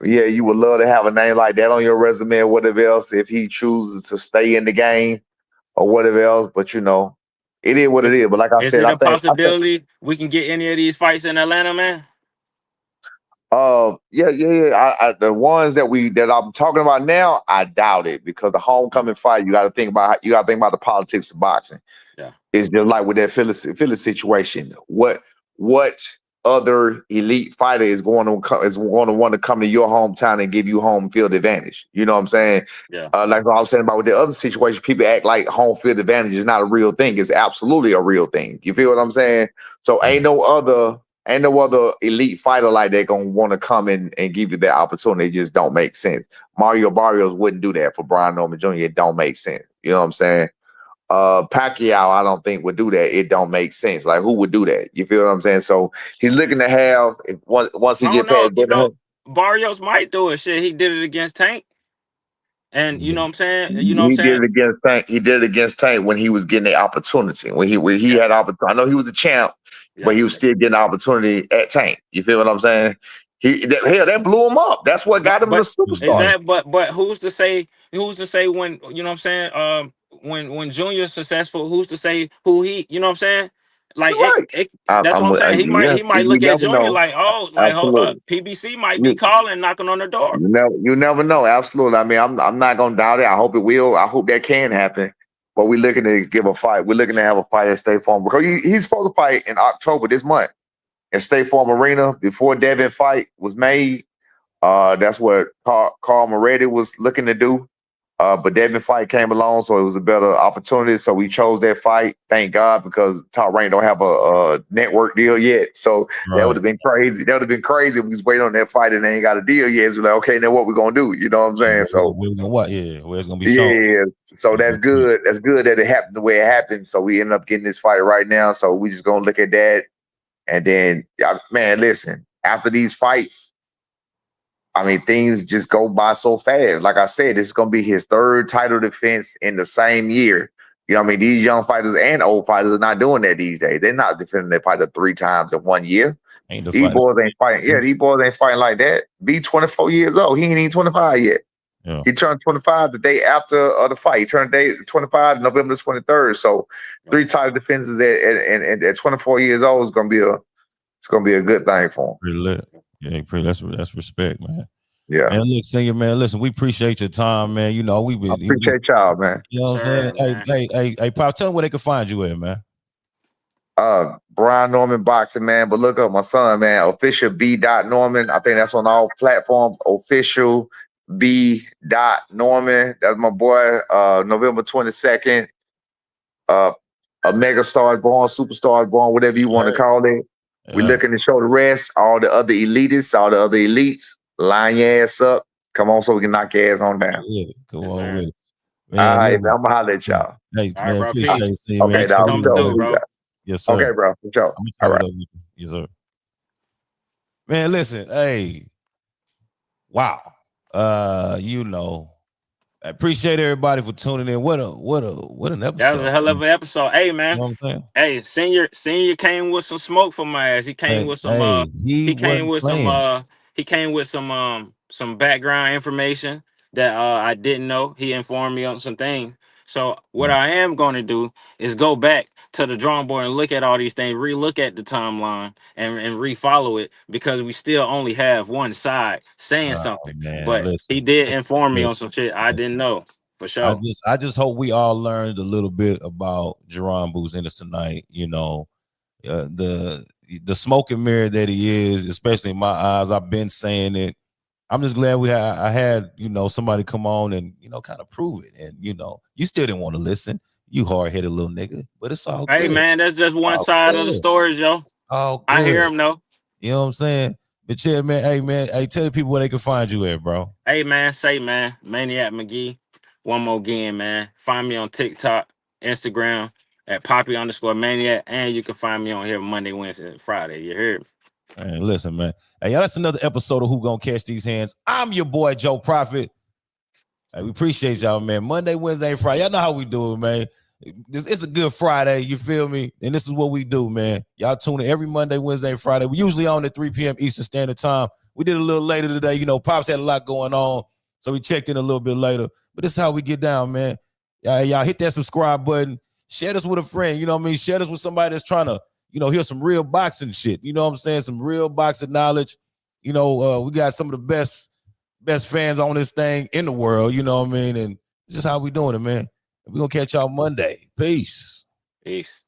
Yeah, you would love to have a name like that on your resume or whatever else if he chooses to stay in the game or whatever else. But it is what it is. But like I Is said, it I a think possibility we can get any of these fights in Atlanta, man? yeah. The ones that I'm talking about now, I doubt it because the homecoming fight, you got to think about the politics of boxing. Yeah. It's just like with that Philly situation. What other elite fighter is going to want to come to your hometown and give you home field advantage? You know what I'm saying? Yeah. Like what I was saying about with the other situation, people act like home field advantage is not a real thing. It's absolutely a real thing. You feel what I'm saying? So ain't no other elite fighter like that gonna want to come in and give you that opportunity. It just don't make sense. Mario Barrios wouldn't do that for Brian Norman Jr. It don't make sense. You know what I'm saying? Pacquiao, I don't think would do that. It don't make sense. Like who would do that? You feel what I'm saying? So he's looking to have once he I don't get know. past Devin. Barrios might do it. Shit, he did it against Tank. And you know what I'm saying? You know what I'm He did saying? it against Tank. He did it against Tank when he was getting the opportunity. When he Yeah. had opportunity. I know he was a champ, but Yeah. he was still getting the opportunity at Tank. You feel what I'm saying? That blew him up. That's what got him the But is superstar. that but who's to say when you know what I'm saying? When Junior's successful, who's to say who he, you know what I'm saying? Like You're right. that's what I'm saying. Yeah, He might you look at never Junior know. like, oh, like hold up, Absolutely. PBC might be You calling, knocking on the door. you never know. Absolutely. I mean, I'm not gonna doubt it. I hope it will. I hope that can happen. But we're looking to give a fight. We're looking to have a fight at State Farm because he's supposed to fight in October this month at State Farm Arena before Devin fight was made. That's what Carl Moretti was looking to do. But Devin fight came along, so it was a better opportunity. So we chose that fight. Thank God, because Top Rank don't have a network deal yet. So that would have been crazy. That would have been crazy if we was waiting on that fight and they ain't got a deal yet. So we're like, okay, now what we gonna do? You know what I'm saying? So Where it's gonna be shown. yeah, so that's good. That's good that it happened the way it happened. So we ended up getting this fight right now. So we just gonna look at that. And then, man, listen, after these fights, I mean, things just go by so fast. Like I said, this is going to be his third title defense in the same year. You know what I mean? These young fighters and old fighters are not doing that these days. They're not defending their fighter 3 times in 1 year. These boys ain't fighting. Yeah, these boys ain't fighting like that. Be 24 years old. He ain't even 25 yet. Yeah. He turned 25 the day after the fight. He turned 25 November 23rd. So 3 title defenses at 24 years old is going to be a good thing for him. Pretty lit. Yeah, that's respect, man. Yeah. Man, look, Senior, man, listen, we appreciate your time, man. You know, I appreciate y'all, man. You know what I'm saying? Hey, Pop, tell them where they can find you at, man. Brian Norman Boxing, man. But look up my son, man. Official B. Norman. I think that's on all platforms. Official B. Norman. That's my boy. November 22nd. A mega star is born, superstar is born, whatever you want to call it. We're looking to show the rest, all the other elitists, all the other elites. Line your ass up. Come on, so we can knock your ass on down. Go on with it. Man, all right, man, I'm gonna holler at y'all. Hey, All man, right, bro, appreciate peace. you, man. Okay, dog. Coming through, bro. Yes, sir. Okay, bro. For sure. All right. Yes, sir. Man, listen, hey, wow. You know, I appreciate everybody for tuning in. What an episode. That was a hell of an episode. Hey, man. You know what I'm saying? Hey, senior came with some smoke for my ass. He came with some he came wasn't with playing. some background information that I didn't know. He informed me on some things. So what I am going to do is go back to the drawing board and look at all these things, re-look at the timeline and re-follow it, because we still only have one side saying something. Man, But listen, he did inform me on listen, some shit I didn't know, for sure. I just hope we all learned a little bit about Jerron Boots Ennis tonight. You know, the smoke and mirror that he is, especially in my eyes. I've been saying it. I'm just glad I had, you know, somebody come on and, you know, kind of prove it. And, you know, you still didn't want to listen. You hard-headed little nigga, but it's all good. Hey, man, that's just one side of the story, Joe. Oh, I hear him, though. You know what I'm saying? But yeah, man, hey, tell the people where they can find you at, bro. Hey, man, Maniac McGee. One more again, man. Find me on TikTok, Instagram at Poppy_Maniac, and you can find me on here Monday, Wednesday, and Friday. You heard me? Man, listen, man. Hey, that's another episode of Who Gonna Catch These Hands. I'm your boy, Joe Prophet. Hey, we appreciate y'all, man. Monday, Wednesday, and Friday. Y'all know how we do it, man. It's a good Friday, you feel me? And this is what we do, man. Y'all tune in every Monday, Wednesday, and Friday. We usually on at 3 p.m. Eastern Standard Time. We did a little later today. You know, Pops had a lot going on, so we checked in a little bit later. But this is how we get down, man. Y'all hit that subscribe button. Share this with a friend. You know what I mean? Share this with somebody that's trying to, you know, hear some real boxing shit. You know what I'm saying? Some real boxing knowledge. You know, we got some of the best fans on this thing in the world. You know what I mean? And this is how we doing it, man. We're going to catch y'all Monday. Peace. Peace.